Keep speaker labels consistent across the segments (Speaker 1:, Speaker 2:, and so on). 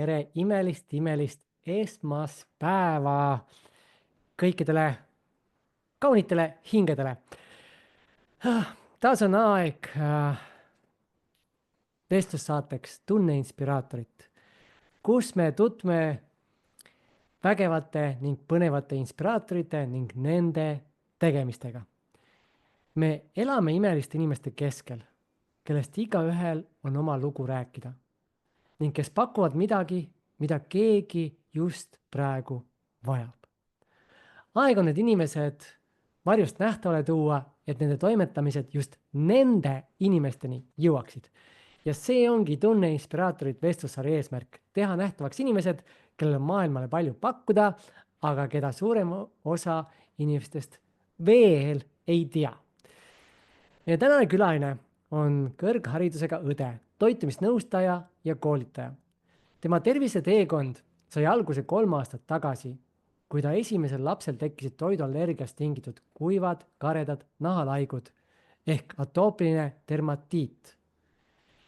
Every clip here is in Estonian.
Speaker 1: tere, imelist esmaspäeva kõikidele kaunitele hingedele. Taas on aeg vestlussaateks Tunne Inspiraatorit, kus me tutvume vägevate ning põnevate inspiraatorite ning nende tegemistega. Me elame imeliste inimeste keskel, kellest igaühel on oma lugu rääkida ning kes pakuvad midagi, mida keegi just praegu vajab. Aeg on need inimesed varjust nähtavale tuua, et nende toimetamised just nende inimesteni jõuaksid. Ja see ongi Tunne Inspiraatorit vestlussarja eesmärk, teha nähtavaks inimesed, kellel on maailmale palju pakkuda, aga keda suurem osa inimestest veel ei tea. Meie tänane külaline on kõrgharidusega õde, toitumisnõustaja ja koolitaja. Tema terviseteekond sai alguse 3 aastat tagasi, kui ta esimesel lapsel tekkisid toiduallergiast tingitud kuivad, karedad nahalaigud ehk atoopiline dermatiit.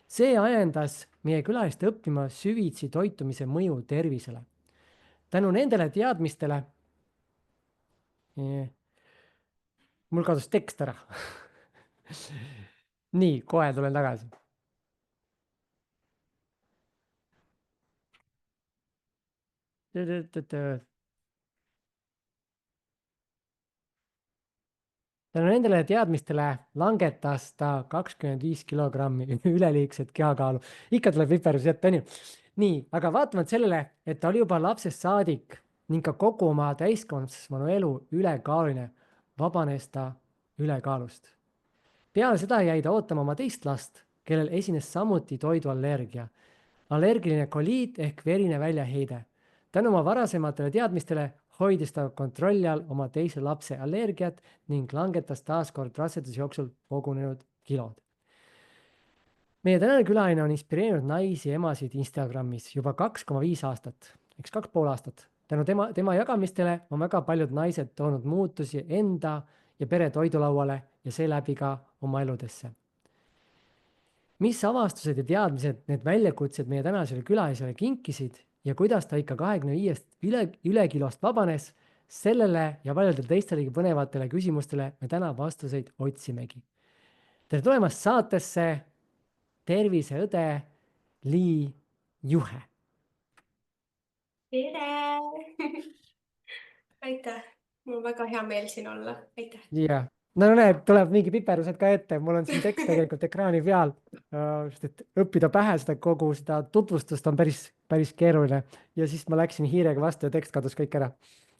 Speaker 1: See ajendas meie külalist õppima süvitsi toitumise mõju tervisele. Tänu nendele teadmistele mul kadus tekst ära. Nii, kohe tulen tagasi. Tänu nendele teadmistele langetas ta 25 kilogrammi üleliigset kehakaalu. Ikka tuleb viperus jätta, on ju. Nii, aga vaatamata sellele, et ta oli juba lapsest saadik ning ka kogu oma täiskasvanu elu ülekaaluline, vabanes ta ülekaalust. Peale seda jäi ta ootama oma teist last, kellel esines samuti toiduallergia, allergiline koliit ehk verine väljaheide. Tänu oma varasematele teadmistele hoidis ta kontrolli all oma teise lapse allergiat ning langetas taaskord raseduse jooksul kogunenud kilod. Meie tänane külaline on inspireerinud naisi ja emasid Instagramis juba 2,5 aastat, 2,5 aastat. Tänu tema jagamistele on väga paljud naised toonud muutusi enda ja pere toidulauale ja seeläbi ka oma eludesse. Mis avastused ja teadmised need väljakutsed meie tänasele külalisele kinkisid ja kuidas ta ikka 25 ülekilost vabanes, sellele ja paljudele teistelegi põnevatele küsimustele me täna vastuseid otsimegi. Tere tulemast saatesse terviseõde Lii Juhe.
Speaker 2: Tere! Aitäh! Mul on väga hea meel siin olla. Aitäh!
Speaker 1: Yeah. No näed, tuleb mingi piperused ka ette. Mul on siin tekst tegelikult ekraani peal, sest et õppida pähe seda kogu seda tutvustust on päris keeruline. Ja siis ma läksin hiirega vastu ja tekst kadus kõik ära.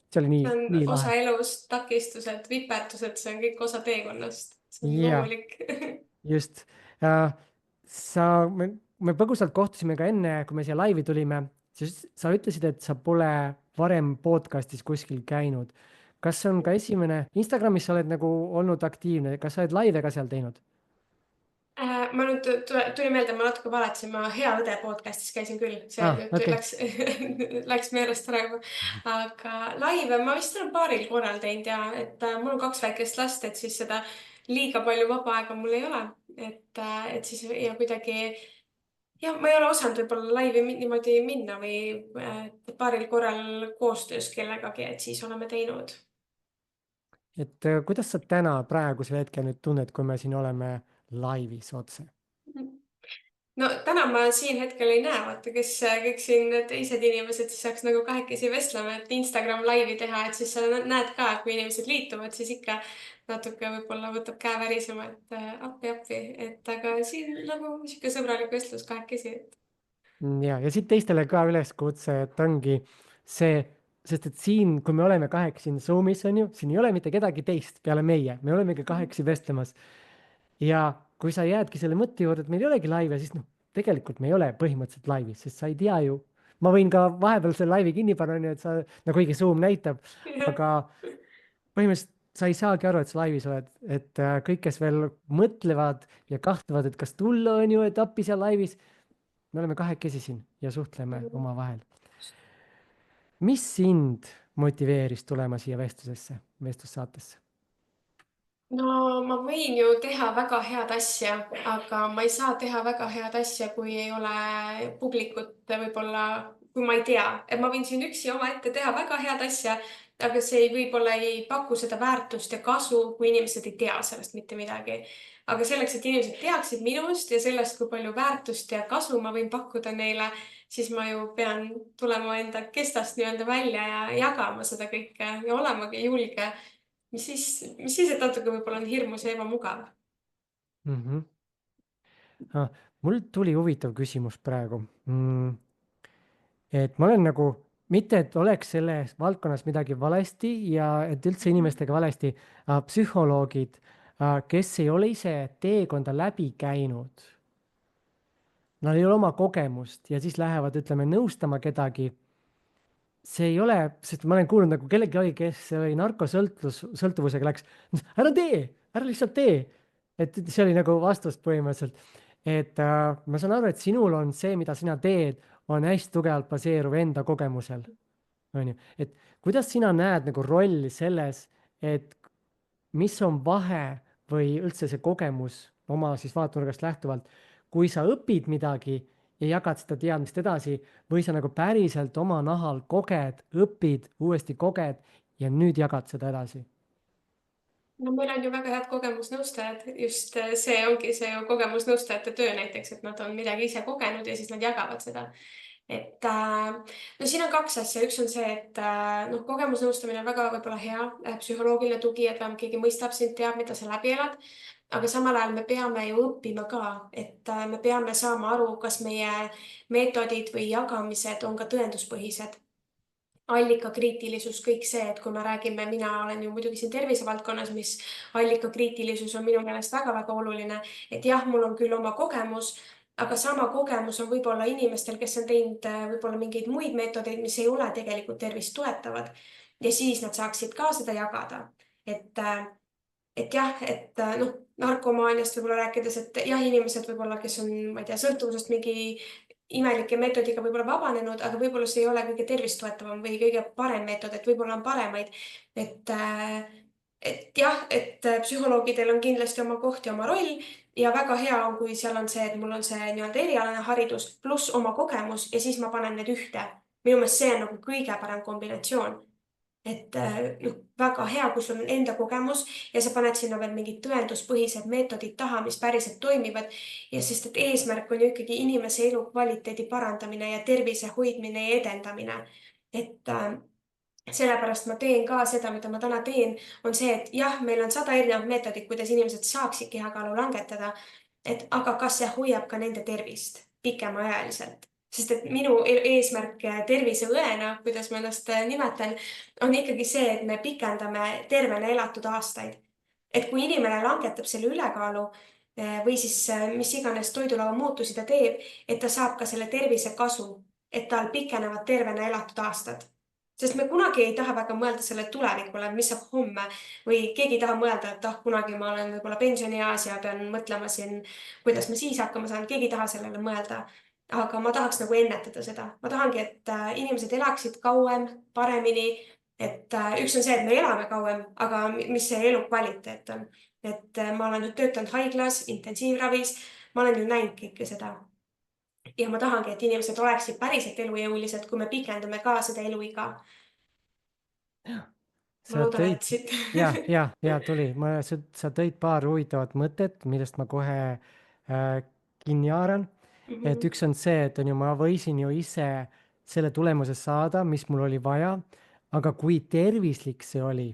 Speaker 1: See oli nii
Speaker 2: osa
Speaker 1: lahe.
Speaker 2: elust, takistused, vipertused, see on kõik osa teekonnast. See on loomulik.
Speaker 1: Just. Me põgusalt kohtusime ka enne, kui me siia laivi tulime, siis sa ütlesid, et sa pole varem podcastis kuskil käinud. Kas see on ka esimene? Instagramis sa oled nagu olnud aktiivne. Kas sa oled laive ka seal teinud?
Speaker 2: Ma nüüd tuli meelde, ma natuke valetasin, ma Hea õde podcastis käisin küll. See okay. läks meelest ära juba. Aga laive ma vist olen paaril korral teinud ja et mul on 2 väikest last, et siis seda liiga palju vaba aega mul ei ole. Et siis ja kuidagi ja ma ei ole osanud võib-olla laivi niimoodi minna või paaril korral koostöös kellegagi, et siis oleme teinud.
Speaker 1: Et kuidas sa täna praegusel hetkel nüüd tunned, kui me siin oleme laivis otse?
Speaker 2: No täna ma siin hetkel ei näe, vaata, kes kõik siin teised inimesed siis saaks nagu kahekesi vestlema, et Instagram laivi teha, et siis sa näed ka, kui inimesed liituvad, siis ikka natuke võib-olla võtab käe värisema, et appi, et aga siin nagu siuke sõbralik vestlus kahekesi.
Speaker 1: Ja siit teistele ka üleskutse, et ongi see, sest et siin, kui me oleme kahekesi siin Zoomis, on ju, siin ei ole mitte kedagi teist peale meie, me olemegi kahekesi vestlemas. Ja kui sa jäädki selle mõtte juurde, et meil ei olegi laive, siis tegelikult me ei ole põhimõtteliselt laivis, sest sa ei tea ju. Ma võin ka vahepeal selle laivi kinni panna, et sa, nagu kuigi Zoom näitab, aga põhimõtteliselt sa ei saagi aru, et sa laivis oled, et kõik, kes veel mõtlevad ja kahtlevad, et kas tulla on ju, et appi seal laivis, me oleme kahekesi siin ja suhtleme omavahel. Mis sind motiveeris tulema siia vestlussaatesse?
Speaker 2: No ma võin ju teha väga head asja, aga ma ei saa teha väga head asja, kui ei ole publikut võib-olla kui ma ei tea, et ma võin siin üksi omaette teha väga head asja, aga see võib-olla ei paku seda väärtust ja kasu, kui inimesed ei tea sellest mitte midagi. Aga selleks, et inimesed teaksid minust ja sellest, kui palju väärtust ja kasu ma võin pakkuda neile, siis ma ju pean tulema enda kestast nii-öelda välja ja jagama seda kõike ja olemagi julge. mis siis, et natuke võib-olla on hirmus ja ebamugav.
Speaker 1: Mhm. Mul tuli huvitav küsimus praegu. Et ma olen nagu, mitte et oleks selles valdkonnas midagi valesti ja et üldse inimestega valesti, psühholoogid, kes ei ole ise teekonda läbi käinud, nad ei ole oma kogemust ja siis lähevad, ütleme, nõustama kedagi. See ei ole, sest ma olen kuulnud nagu kellelgi oli, kes oli sõltuvusega läks, ära lihtsalt tee. Et see oli nagu vastus põhimõtteliselt. Et ma saan aru, et sinul on see, mida sina teed, on hästi tugevalt baseeruv enda kogemusel. On ju, et kuidas sina näed nagu rolli selles, et mis on vahe või üldse see kogemus oma siis vaatenurgast lähtuvalt, kui sa õpid midagi ja jagad seda teadmist edasi või sa nagu päriselt oma nahal koged, õpid, uuesti koged ja nüüd jagad seda edasi?
Speaker 2: No meil on ju väga head kogemusnõustajad, just see ongi see ju kogemusnõustajate töö näiteks, et nad on midagi ise kogenud ja siis nad jagavad seda. Et no siin on kaks asja, üks on see, et noh, kogemusnõustamine on väga võib-olla hea psühholoogiline tugi, et vähemalt keegi mõistab sind, teab, mida sa läbi elad. Aga samal ajal me peame ju õppima ka, et me peame saama aru, kas meie meetodid või jagamised on ka tõenduspõhised. Allikakriitilisus, kõik see, et kui me räägime, mina olen ju muidugi siin tervisevaldkonnas, mis allikakriitilisus on minu meelest väga-väga oluline, et jah, mul on küll oma kogemus, aga sama kogemus on võib-olla inimestel, kes on teinud võib-olla mingeid muid meetodeid, mis ei ole tegelikult tervist toetavad ja siis nad saaksid ka seda jagada. Et jah, et noh, narkomaaniast võib-olla rääkides, et jah, inimesed võib-olla, kes on, ma ei tea, sõltuvusest mingi imelike meetodiga võib-olla vabanenud, aga võib-olla see ei ole kõige tervist toetavam või kõige parem meetod, et võib-olla on paremaid. Et jah, et psühholoogidel on kindlasti oma koht ja oma roll ja väga hea on, kui seal on see, et mul on see nii-öelda erialane haridus pluss oma kogemus ja siis ma panen need ühte. Minu meelest see on nagu kõige parem kombinatsioon. Et noh, väga hea, kui sul on enda kogemus ja sa paned sinna veel mingid tõenduspõhised meetodid taha, mis päriselt toimivad. Ja sest, et eesmärk on ju ikkagi inimese elukvaliteedi parandamine ja tervise hoidmine ja edendamine. Et sellepärast ma teen ka seda, mida ma täna teen, on see, et jah, meil on 100 erinevat meetodit, kuidas inimesed saaksid kehakaalu langetada. Et aga kas see hoiab ka nende tervist pikemaajaliselt? Sest et minu eesmärk terviseõena, kuidas ma ennast nimetan, on ikkagi see, et me pikendame tervena elatud aastaid. Et kui inimene langetab selle ülekaalu või siis mis iganes toidulava muutusi ta teeb, et ta saab ka selle tervise kasu, et tal pikenevad tervena elatud aastad. Sest me kunagi ei taha väga mõelda selle tulevikule, mis saab homme või keegi ei taha mõelda, et kunagi ma olen võib-olla pensionieas ja pean mõtlema siin, kuidas ma siis hakkama saan, keegi ei taha sellele mõelda. Aga ma tahaks nagu ennetada seda. Ma tahangi, et inimesed elaksid kauem, paremini, et üks on see, et me elame kauem, aga mis see elukvaliteet on. Et ma olen nüüd töötanud haiglas, intensiivravis, ma olen ju näinud kõike seda. Ja ma tahangi, et inimesed oleksid päriselt elujõulised, kui me pikendame ka seda eluiga. Ma loodan, et siit.
Speaker 1: Ja tuli. Sa tõid paar huvitavat mõtet, millest ma kohe kinni haaran. Et üks on see, et on ju, ma võisin ju ise selle tulemuse saada, mis mul oli vaja, aga kui tervislik see oli.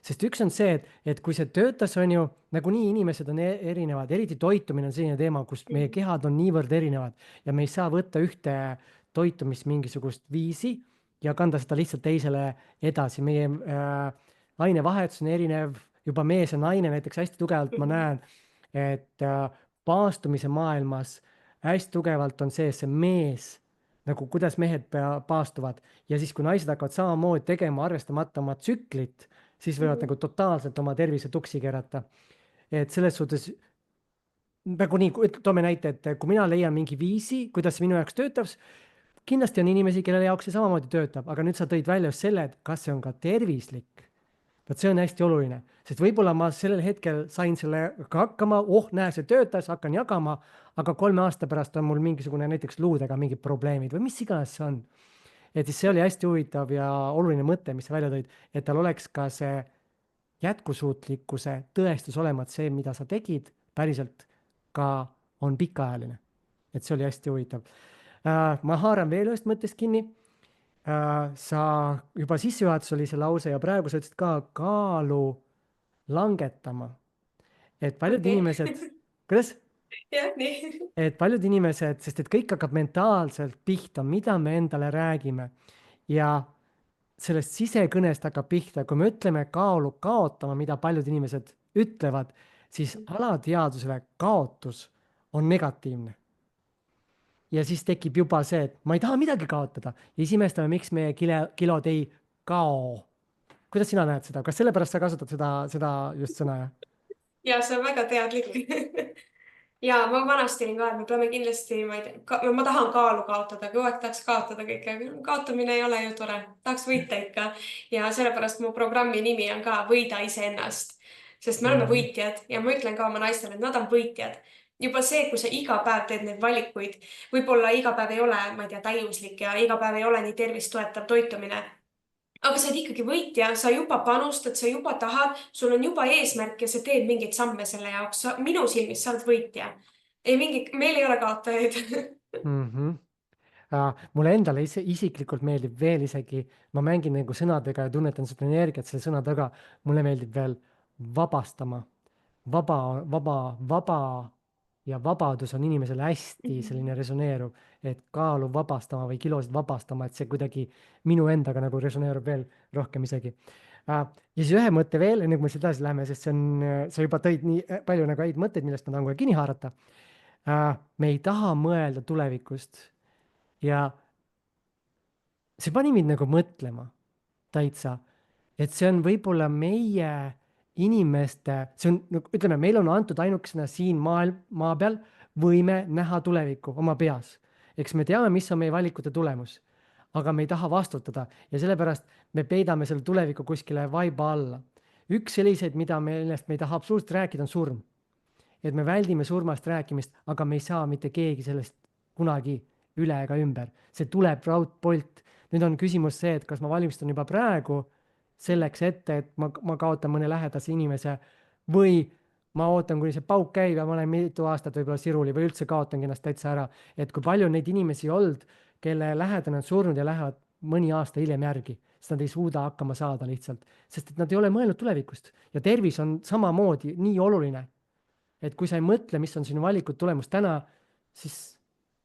Speaker 1: Sest üks on see, et kui see töötas, on ju, nagunii inimesed on erinevad, eriti toitumine on selline teema, kus meie kehad on niivõrd erinevad ja me ei saa võtta ühte toitumist mingisugust viisi ja kanda seda lihtsalt teisele edasi. Meie ainevahetus on erinev, juba mees ja naine näiteks hästi tugevalt ma näen, et paastumise maailmas hästi tugevalt on see mees, nagu kuidas mehed paastuvad ja siis, kui naised hakkavad samamoodi tegema, arvestamata oma tsüklit, siis võivad nagu totaalselt oma tervise tuksi keerata. Et selles suhtes, nagu nii, toome näite, et kui mina leian mingi viisi, kuidas see minu jaoks töötab, kindlasti on inimesi, kelle jaoks see samamoodi töötab, aga nüüd sa tõid välja just selle, et kas see on ka tervislik. Vaat see on hästi oluline, sest võib-olla ma sellel hetkel sain sellega hakkama, näe, see töötas, hakkan jagama, aga 3 aasta pärast on mul mingisugune näiteks luudega mingid probleemid või mis iganes see on. et siis see oli hästi huvitav ja oluline mõte, mis sa välja tõid, et tal oleks ka see jätkusuutlikkuse tõestus olema, et see, mida sa tegid, päriselt ka on pikaajaline. et see oli hästi huvitav. Ma haaran veel ühest mõttest kinni. Sa juba sissejuhatus oli see lause ja praegu sa ütlesid ka kaalu langetama, et paljud
Speaker 2: okei
Speaker 1: inimesed, kuidas?
Speaker 2: jah, nii.
Speaker 1: Et paljud inimesed, sest et kõik hakkab mentaalselt pihta, mida me endale räägime ja sellest sisekõnest hakkab pihta, kui me ütleme kaalu kaotama, mida paljud inimesed ütlevad, siis alateadvusele kaotus on negatiivne. Ja siis tekib juba see, et ma ei taha midagi kaotada ja siis imestame, miks meie kilod ei kao. Kuidas sina näed seda, kas sellepärast sa kasutad seda just sõna, jah?
Speaker 2: Ja see on väga teadlik. Ja ma vanasti olin ka, et me peame kindlasti, ma ei tea, ma tahan kaalu kaotada, kogu aeg tahaks kaotada kõike, kaotamine ei ole ju tore, tahaks võita ikka. Ja sellepärast mu programmi nimi on ka Võida iseennast, sest me oleme võitjad ja ma ütlen ka oma naistele, et nad on võitjad. Juba see, kui sa iga päev teed neid valikuid, võib-olla iga päev ei ole, ma ei tea, täiuslik ja iga päev ei ole nii tervist toetav toitumine. Aga sa oled ikkagi võitja, sa juba panustad, sa juba tahad, sul on juba eesmärk ja sa teed mingeid samme selle jaoks. Minu silmis sa oled võitja. Ei mingi, meil ei ole kaotajaid.
Speaker 1: Mulle endale isiklikult meeldib veel isegi, ma mängin nagu sõnadega ja tunnetan seda energiat selle sõna taga. Mulle meeldib veel vabastama. Vaba ja vabadus on inimesele hästi selline resoneeruv, et kaalu vabastama või kilosid vabastama, et see kuidagi minu endaga nagu resoneerub veel rohkem isegi. Ja siis ühe mõtte veel, enne kui me edasi läheme, sest see on, sa juba tõid nii palju nagu häid mõtteid, millest ma tahan kohe kinni haarata. Me ei taha mõelda tulevikust ja see pani mind nagu mõtlema täitsa, et see on võib-olla meie inimeste, see on, ütleme, meil on antud ainukesena siin maa peal võime näha tulevikku oma peas. Eks me teame, mis on meie valikute tulemus, aga me ei taha vastutada ja sellepärast me peidame selle tuleviku kuskile vaiba alla. Üks selliseid, millest me ei taha absoluutselt rääkida, on surm. Et me väldime surmast rääkimist, aga me ei saa mitte keegi sellest kunagi üle ega ümber. See tuleb raudpolt. Nüüd on küsimus see, et kas ma valmistun juba praegu selleks ette, et ma kaotan mõne lähedase inimese või ma ootan, kuni see pauk käib ja ma olen mitu aastat võib-olla siruli või üldse kaotangi ennast täitsa ära. Et kui palju on neid inimesi olnud, kelle lähedane on surnud ja lähevad mõni aasta hiljem järgi, sest nad ei suuda hakkama saada lihtsalt, sest et nad ei ole mõelnud tulevikust ja tervis on samamoodi nii oluline. Et kui sa ei mõtle, mis on sinu valikud tulemus täna, siis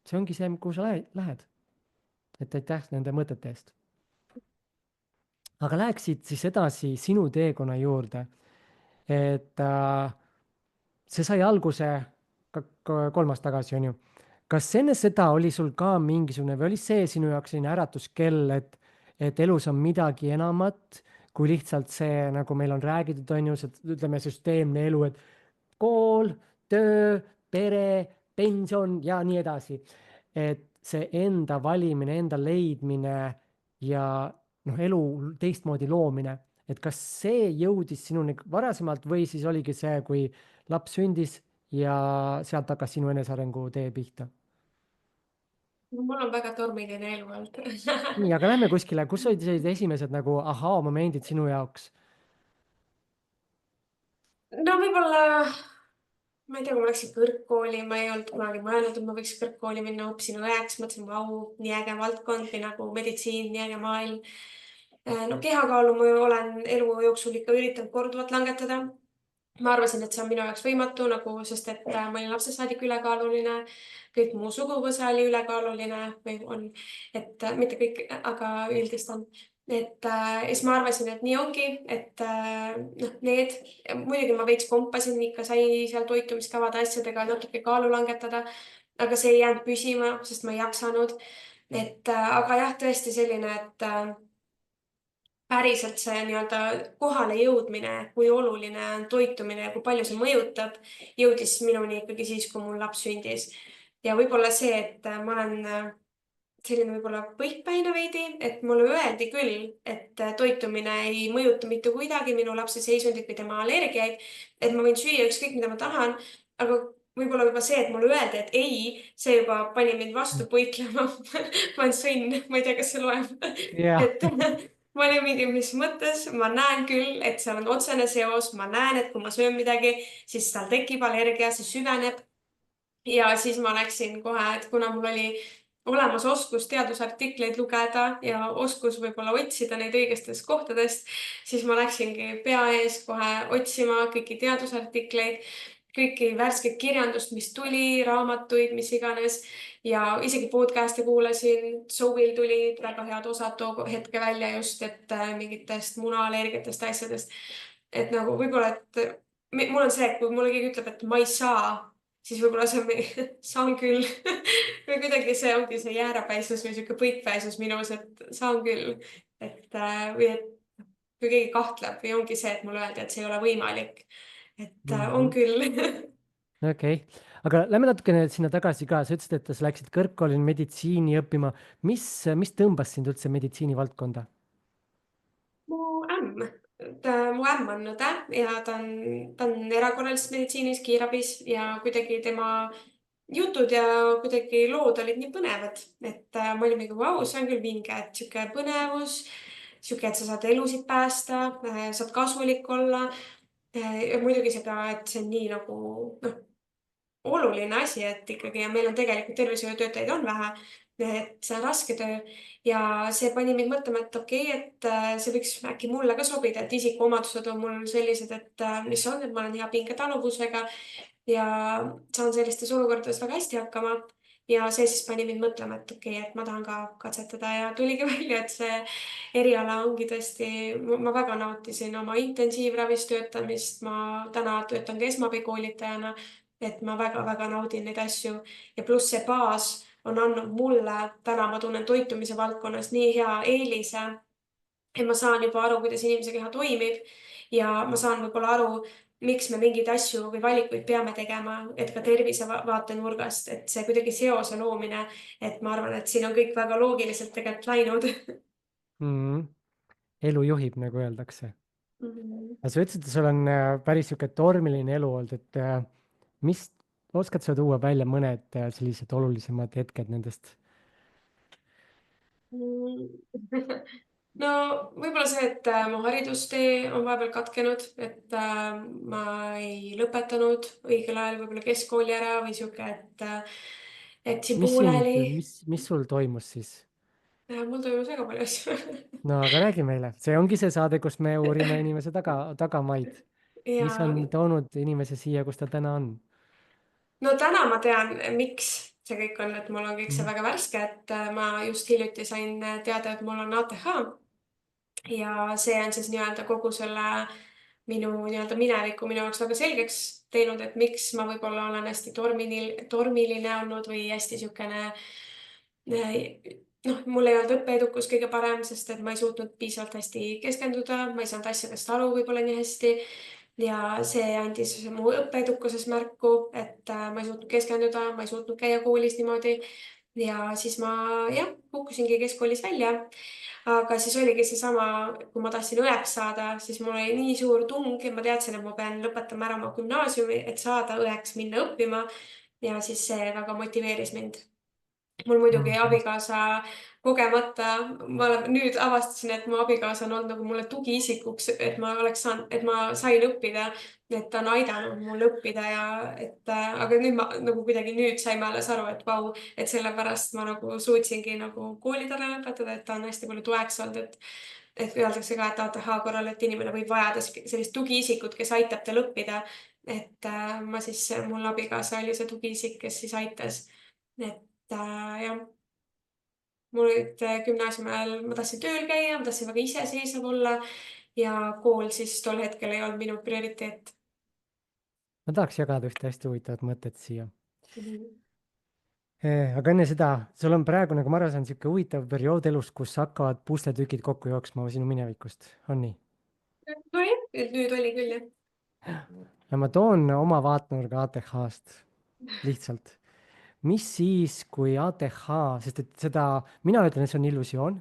Speaker 1: see ongi see, kuhu sa lähed. Et aitäh nende mõtete eest. Aga läheksid siis edasi sinu teekonna juurde. Et see sai alguse 3 aastat tagasi, on ju. Kas enne seda oli sul ka mingisugune või oli see sinu jaoks selline äratuskell, et elus on midagi enamat kui lihtsalt see, nagu meil on räägitud, on ju, see, ütleme, süsteemne elu, et kool, töö, pere, pension ja nii edasi. Et see enda valimine, enda leidmine ja elu teistmoodi loomine, et kas see jõudis sinuni varasemalt või siis oligi see, kui laps sündis ja sealt hakkas sinu enesearengu tee pihta?
Speaker 2: Mul on väga tormiline elu olnud.
Speaker 1: Nii, aga lähme kuskile, kus olid sellised esimesed nagu ahaa-momendid sinu jaoks?
Speaker 2: No võib-olla, ma ei tea, kui ma läksin kõrgkooli, ma ei olnud kunagi mõelnud, et ma võiks kõrgkooli minna, õppisin õeks, mõtlesin, vau, nii äge valdkond või nagu meditsiin, nii äge maailm. No kehakaalu ma olen elu jooksul ikka üritanud korduvalt langetada. Ma arvasin, et see on minu jaoks võimatu, nagu, sest et ma olin lapsest saadik ülekaaluline, kõik mu suguvõsa oli ülekaaluline või on, et mitte kõik, aga üldistan. Et siis ma arvasin, et nii ongi, et muidugi ma veits kompasin, ikka sai seal toitumiskavade asjadega natuke kaalu langetada, aga see ei jäänud püsima, sest ma ei jaksanud. Aga jah, tõesti selline, et päriselt see nii-öelda kohale jõudmine, kui oluline on toitumine ja kui palju see mõjutab, jõudis minuni ikkagi siis, kui mul laps sündis. Ja võib-olla see, et ma olen selline võib-olla põikpäine veidi, et mulle öeldi küll, et toitumine ei mõjuta mitte kuidagi minu lapse seisundit või tema allergiaid, et ma võin süüa ükskõik, mida ma tahan, aga võib-olla juba see, et mulle öeldi, et ei, see juba pani mind vastu puiklema. ma olen sõnn, ma ei tea, kas see loeb.
Speaker 1: jah.
Speaker 2: et ma olin mingi, mis mõttes, ma näen küll, et seal on otsene seos, ma näen, et kui ma söön midagi, siis tal tekib allergia, see süveneb. ja siis ma läksin kohe, et kuna mul oli olemas oskus teadusartikleid lugeda ja oskus võib-olla otsida neid õigestest kohtadest, siis ma läksingi pea ees kohe otsima kõiki teadusartikleid, kõiki värsket kirjandust, mis tuli, raamatuid, mis iganes ja isegi podcast'e kuulasin. Zoe'l tuli väga head osad too hetke välja just, et mingitest munaallergiatest asjadest. et nagu võib-olla, et mul on see, et kui mulle keegi ütleb, et ma ei saa, siis võib-olla see on, saan küll. või kuidagi see ongi see jäärapäisus või sihuke põikpäisus minus, et saan küll. või et kui keegi kahtleb või ongi see, et mulle öeldi, et see ei ole võimalik. et on küll.
Speaker 1: okei, aga lähme natukene sinna tagasi ka, sa ütlesid, et sa läksid kõrgkooli meditsiini õppima. mis tõmbas sind üldse meditsiinivaldkonda?
Speaker 2: mu ämm, mu ämm on õde ja ta on erakorralises meditsiinis, kiirabis ja kuidagi tema jutud ja kuidagi lood olid nii põnevad, et ma olin mingi vau, see on küll vinge, et sihuke põnevus, sihuke, et sa saad elusid päästa, saad kasulik olla. ja muidugi seda, et see on nii nagu noh, oluline asi, et ikkagi ja meil on tegelikult tervishoiutöötajaid on vähe, et see on raske töö ja see pani mind mõtlema, et okei, et see võiks äkki mulle ka sobida, et isikuomadused on mul sellised, et mis on, et ma olen hea pingetaluvusega ja saan sellistes olukordades väga hästi hakkama. ja see siis pani mind mõtlema, et okei, et ma tahan ka katsetada ja tuligi välja, et see eriala ongi tõesti, ma väga nautisin oma intensiivravis töötamist, ma täna töötan ka esmaabikoolitajana, et ma väga-väga naudin neid asju ja pluss see baas on andnud mulle, täna ma tunnen toitumise valdkonnas nii hea eelise, et ma saan juba aru, kuidas inimese keha toimib ja ma saan võib-olla aru, miks me mingeid asju või valikuid peame tegema, et ka tervise vaatenurgast, et see kuidagi seose loomine, et ma arvan, et siin on kõik väga loogiliselt tegelikult läinud.
Speaker 1: Mm. elu juhib, nagu öeldakse.
Speaker 2: Mhm.
Speaker 1: aga sa ütlesid, et sul on päris sihuke tormiline elu olnud, et mis, oskad sa tuua välja mõned sellised olulisemad hetked nendest?
Speaker 2: no võib-olla see, et mu haridustee on vahepeal katkenud, et ma ei lõpetanud õigel ajal võib-olla keskkooli ära või sihuke, et siin pooleli.
Speaker 1: mis sul toimus siis?
Speaker 2: mul toimus väga palju asju.
Speaker 1: No aga räägi meile, see ongi see saade, kus me uurime inimese tagamaid. mis
Speaker 2: ja
Speaker 1: on toonud inimese siia, kus ta täna on?
Speaker 2: no täna ma tean, miks see kõik on, et mul on kõik see
Speaker 1: Mhm.
Speaker 2: väga värske, et ma just hiljuti sain teada, et mul on ATH ja see on siis nii-öelda kogu selle minu nii-öelda mineviku minu jaoks väga selgeks teinud, et miks ma võib-olla olen hästi tormiline olnud või hästi niisugune noh, mul ei olnud õppeedukus kõige parem, sest et ma ei suutnud piisavalt hästi keskenduda, ma ei saanud asjadest aru võib-olla nii hästi ja see andis mu õppeedukuses märku, et ma ei suutnud keskenduda, ma ei suutnud käia koolis niimoodi ja siis ma jah, kukkusingi keskkoolis välja. aga siis oligi seesama, kui ma tahtsin õeks saada, siis mul oli nii suur tung, et ma teadsin, et ma pean lõpetama ära oma gümnaasiumi, et saada õeks minna õppima. ja siis see väga motiveeris mind. mul muidugi
Speaker 1: Mhm.
Speaker 2: abikaasa kogemata, nüüd avastasin, et mu abikaasa on olnud nagu mulle tugiisikuks, et ma oleks saanud, et ma sain õppida, et ta on aidanud mul õppida ja et aga nüüd ma nagu kuidagi nüüd saime alles aru, et vau, et sellepärast ma nagu suutsingi nagu koolid ära lõpetada, et ta on hästi palju toeks olnud, et öeldakse ka, et ATH korral, et inimene võib vajada sellist tugiisikut, kes aitab tal õppida. et ma siis, mul abikaasa oli see tugiisik, kes siis aitas. et jah, mul olid gümnaasiumi ajal, ma tahtsin tööl käia, ma tahtsin väga iseseisev olla ja kool siis tol hetkel ei olnud minu prioriteet.
Speaker 1: ma tahaks jagada ühte hästi huvitavat mõtet siia.
Speaker 2: Mhm.
Speaker 1: Aga enne seda, sul on praegu, nagu ma aru saan, niisugune huvitav periood elus, kus hakkavad pusletükid kokku jooksma sinu minevikust, on nii?
Speaker 2: nojah, nüüd oli küll jah.
Speaker 1: ja ma toon oma vaatenurga ATH-st lihtsalt. mis siis, kui ATH, sest et seda, mina ütlen, et see on illusioon,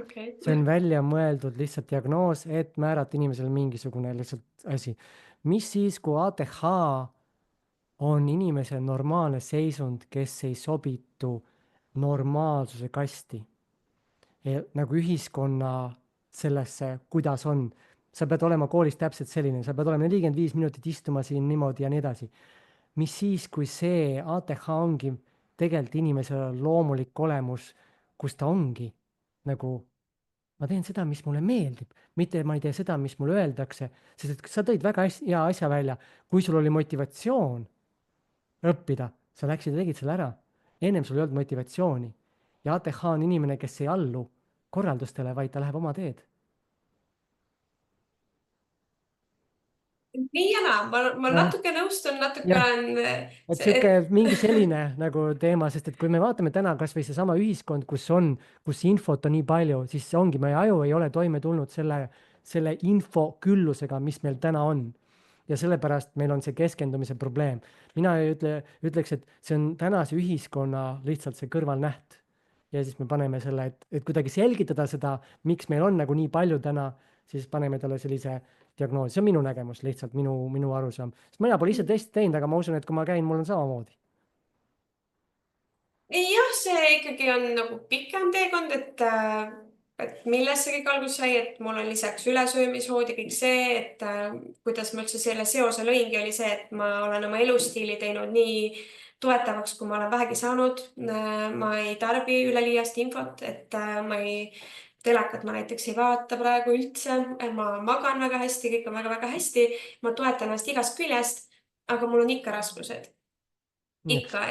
Speaker 2: okei
Speaker 1: see on välja mõeldud lihtsalt diagnoos, et määrata inimesele mingisugune lihtsalt asi. mis siis, kui ATH on inimese normaalne seisund, kes ei sobitu normaalsuse kasti. Nagu ühiskonna sellesse, kuidas on. Sa pead olema koolis täpselt selline, sa pead olema 45 minutit istuma siin niimoodi ja nii edasi. Mis siis, kui see ATH ongi tegelikult inimese loomulik olemus, kus ta ongi nagu ma teen seda, mis mulle meeldib, mitte ma ei tee seda, mis mulle öeldakse, sest et sa tõid väga hea asja välja. Kui sul oli motivatsioon õppida, sa läksid ja tegid selle ära. Ennem sul ei olnud motivatsiooni. Ja ATH on inimene, kes ei allu korraldustele, vaid ta läheb oma teed.
Speaker 2: nii ja naa, ma natuke nõustun, natuke
Speaker 1: Jah.
Speaker 2: on
Speaker 1: Et sihuke mingi selline nagu teema, sest et kui me vaatame täna kasvõi seesama ühiskond, kus infot on nii palju, siis ongi, meie aju ei ole toime tulnud selle info küllusega, mis meil täna on. Ja sellepärast meil on see keskendumise probleem. Mina ütleks, et see on tänase ühiskonna lihtsalt see kõrvalnäht. Ja siis me paneme selle, et kuidagi selgitada seda, miks meil on nagu nii palju täna, siis paneme talle sellise diagnoos, see on minu nägemus, lihtsalt minu arusaam. Sest mina pole ise testi teinud, aga ma usun, et kui ma käin, mul on samamoodi.
Speaker 2: jah, see ikkagi on nagu pikem teekond, et millest see kõik alguse sai, et mul on lisaks ülesöömishood ja kõik see, et kuidas ma üldse selle seose lõingi, oli see, et ma olen oma elustiili teinud nii toetavaks, kui ma olen vähegi saanud. ma ei tarbi üleliiast infot, et telekat ma näiteks ei vaata praegu üldse, ma magan väga hästi, kõik on väga-väga hästi, ma toetan ennast igast küljest, aga mul on ikka raskused. Ikka,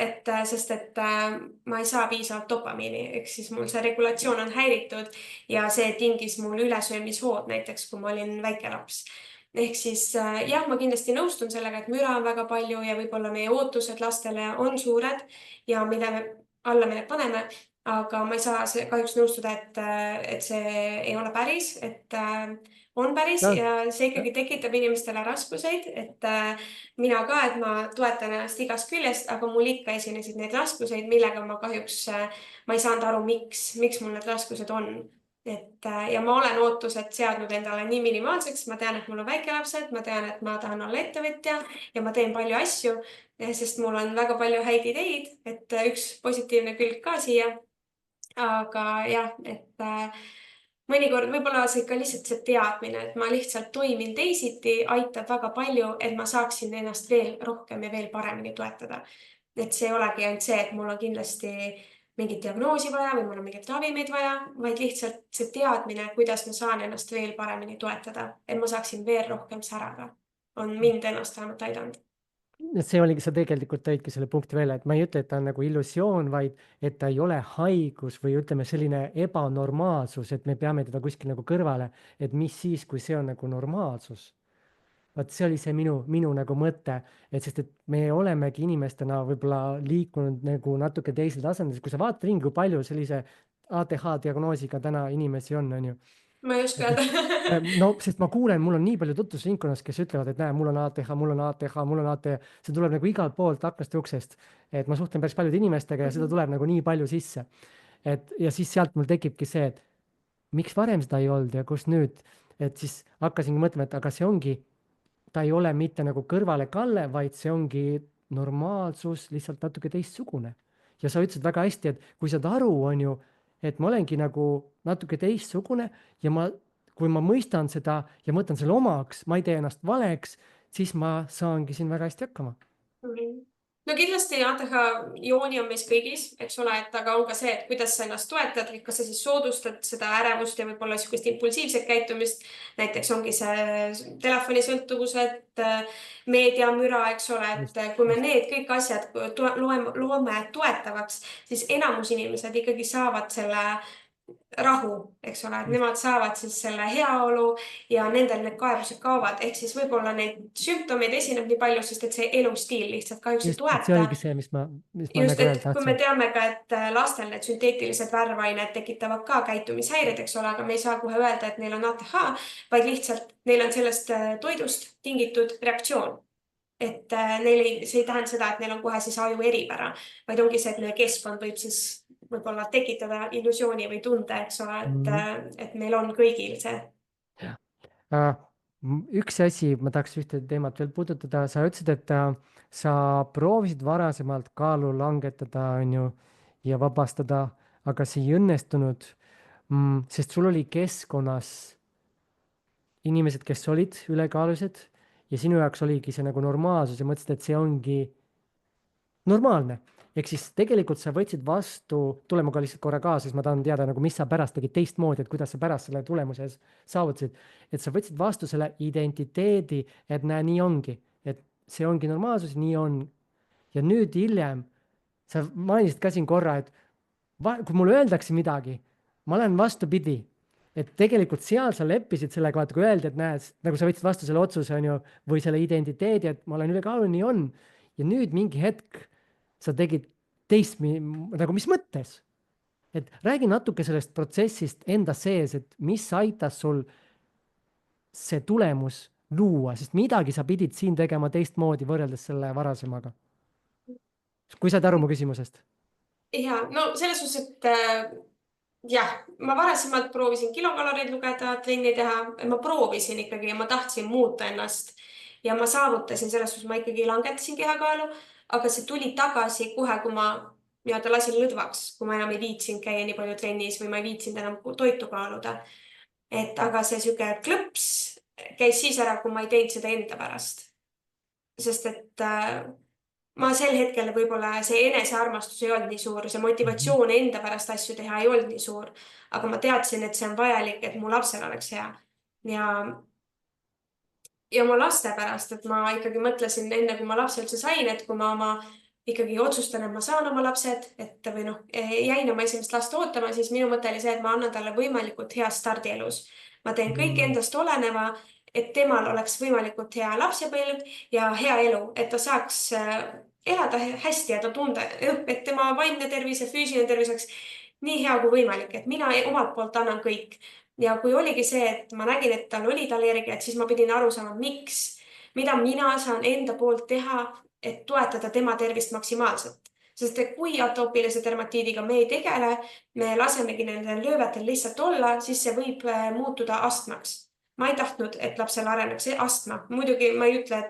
Speaker 2: sest et ma ei saa piisavalt dopamiini, ehk siis mul see regulatsioon on häiritud ja see tingis mul ülesöömishood näiteks, kui ma olin väike laps. Ehk siis jah, ma kindlasti nõustun sellega, et müra on väga palju ja võib-olla meie ootused lastele on suured ja alla me need paneme, aga ma ei saa kahjuks nõustuda, et see ei ole päris, et on päris
Speaker 1: Jah,
Speaker 2: ja see ikkagi tekitab inimestele raskuseid, et mina ka, et ma toetan ennast igast küljest, aga mul ikka esinesid neid raskuseid, millega ma kahjuks, ma ei saanud aru, miks mul need raskused on. Ja ma olen ootused seadnud endale nii minimaalseks, ma tean, et mul on väikelapsed, ma tean, et ma tahan olla ettevõtja ja ma teen palju asju, sest mul on väga palju häid ideid, et üks positiivne külg ka siia. Aga jah, et mõnikord võib-olla see ikka lihtsalt see teadmine, et ma lihtsalt toimin teisiti, aitab väga palju, et ma saaksin ennast veel rohkem ja veel paremini toetada. Et see ei olegi ainult see, et mul on kindlasti mingit diagnoosi vaja või mul on mingeid ravimeid vaja, vaid lihtsalt see teadmine, kuidas ma saan ennast veel paremini toetada, et ma saaksin veel rohkem särada, on mind ennast vähemalt aidanud.
Speaker 1: see oligi, sa tegelikult tõidki selle punkti välja, et ma ei ütle, et ta on nagu illusioon, vaid et ta ei ole haigus või ütleme, selline ebanormaalsus, et me peame teda kuskil nagu kõrvale, et mis siis, kui see on nagu normaalsus. Vaat see oli see minu nagu mõte, et sest, et me olemegi inimestena võib-olla liikunud nagu natuke teisel tasandil, kui sa vaatad ringi, kui palju sellise ATH diagnoosiga täna inimesi on ju.
Speaker 2: Ma ei oska öelda.
Speaker 1: No, sest ma kuulen, mul on nii palju tutvusringkonnas, kes ütlevad, et näe, mul on ATH, mul on ATH, mul on ATH, see tuleb nagu igalt poolt aknast ja uksest. Et ma suhtlen päris paljude inimestega ja seda tuleb nagu nii palju sisse. Ja siis sealt mul tekibki see, et miks varem seda ei olnud ja kus nüüd, et siis hakkasingi mõtlema, et aga see ongi, ta ei ole mitte nagu kõrvalekalle, vaid see ongi normaalsus lihtsalt natuke teistsugune. Ja sa ütlesid väga hästi, et kui saad aru, on ju, et ma olengi nagu natuke teistsugune ja kui ma mõistan seda ja mõtlen selle omaks, ma ei tee ennast valeks, siis ma saangi siin väga hästi hakkama.
Speaker 2: No kindlasti ATH jooni on meis kõigis, eks ole, et aga on ka see, et kuidas sa ennast toetad, kas sa siis soodustad seda ärevust ja võib-olla niisugust impulsiivset käitumist. Näiteks ongi see telefonisõltuvused, meediamüra, eks ole, et kui me need kõik asjad loome toetavaks, siis enamus inimesed ikkagi saavad selle rahu, eks ole, et nemad saavad siis selle heaolu ja nendel need kaebused kaovad, ehk siis võib-olla neid sümptomeid esineb nii palju, sest et see elustiil lihtsalt kahjuks ei
Speaker 1: Just, see
Speaker 2: toeta.
Speaker 1: oligi see, mis ma
Speaker 2: Just,
Speaker 1: nagu
Speaker 2: et
Speaker 1: öelda
Speaker 2: kui me
Speaker 1: tahtsin.
Speaker 2: teame ka, et lastel need sünteetilised värvained tekitavad ka käitumishäired, eks ole, aga me ei saa kohe öelda, et neil on ATH, vaid lihtsalt neil on sellest toidust tingitud reaktsioon. Et see ei tähenda seda, et neil on kohe siis aju eripära, vaid ongi see, et meie keskkond võib siis võib-olla tekitada illusiooni või tunde, eks ole, et meil on kõigil see.
Speaker 1: Üks asi, ma tahaks ühte teemat veel puudutada, sa ütlesid, et sa proovisid varasemalt kaalu langetada, on ju, ja vabastada, aga see ei õnnestunud, sest sul oli keskkonnas inimesed, kes olid ülekaalulised ja sinu jaoks oligi see nagu normaalsus ja mõtlesid, et see ongi normaalne. ehk siis tegelikult sa võtsid vastu, tuleme ka lihtsalt korra kaasa, siis ma tahan teada nagu, mis sa pärast tegid teistmoodi, et kuidas sa pärast selle tulemuse saavutasid. et sa võtsid vastu selle identiteedi, et näe, nii ongi, et see ongi normaalsus, nii on. ja nüüd hiljem, sa mainisid ka siin korra, et kui mulle öeldakse midagi, ma olen vastupidi. et tegelikult seal sa leppisid sellega, vaata kui öeldi, et näed, nagu sa võtsid vastu selle otsuse, on ju, või selle identiteedi, et ma olen ülekaaluline, nii on. ja nüüd mingi hetk sa tegid nagu mis mõttes? et räägi natuke sellest protsessist enda sees, et mis aitas sul see tulemus luua, sest midagi sa pidid siin tegema teistmoodi võrreldes selle varasemaga. kui saad aru mu küsimusest?
Speaker 2: ja no selles suhtes, et jah, ma varasemalt proovisin kilokaloreid lugeda, trenni teha, ma proovisin ikkagi ja ma tahtsin muuta ennast ja ma saavutasin selles suhtes, ma ikkagi langetasin kehakaalu, aga see tuli tagasi kohe, kui ma nii-öelda lasin lõdvaks, kui ma enam ei viitsinud käia nii palju trennis või ma ei viitsinud enam toitu kaaluda. et aga see sihuke klõps käis siis ära, kui ma ei teinud seda enda pärast. sest et ma sel hetkel võib-olla see enesearmastus ei olnud nii suur, see motivatsioon enda pärast asju teha ei olnud nii suur, aga ma teadsin, et see on vajalik, et mu lapsel oleks hea. ja oma laste pärast, et ma ikkagi mõtlesin enne, kui ma lapse üldse sain, et kui ma ikkagi otsustan, et ma saan oma lapsed, et või noh, jäin oma esimest last ootama, siis minu mõte oli see, et ma annan talle võimalikult hea stardi elus. Ma teen kõik endast oleneva, et temal oleks võimalikult hea lapsepõlv ja hea elu, et ta saaks elada hästi ja ta tunda, et tema vaimne tervis ja füüsiline tervis oleks nii hea kui võimalik, et mina omalt poolt annan kõik. Ja kui oligi see, et ma nägin, et tal olid allergiad, siis ma pidin aru saama, miks, mida mina saan enda poolt teha, et toetada tema tervist maksimaalselt. Sest kui atoopilise dermatiidiga me ei tegele, me lasemegi nendel löövetel lihtsalt olla, siis see võib muutuda astmaks. Ma ei tahtnud, et lapsel areneks astma. Muidugi ma ei ütle,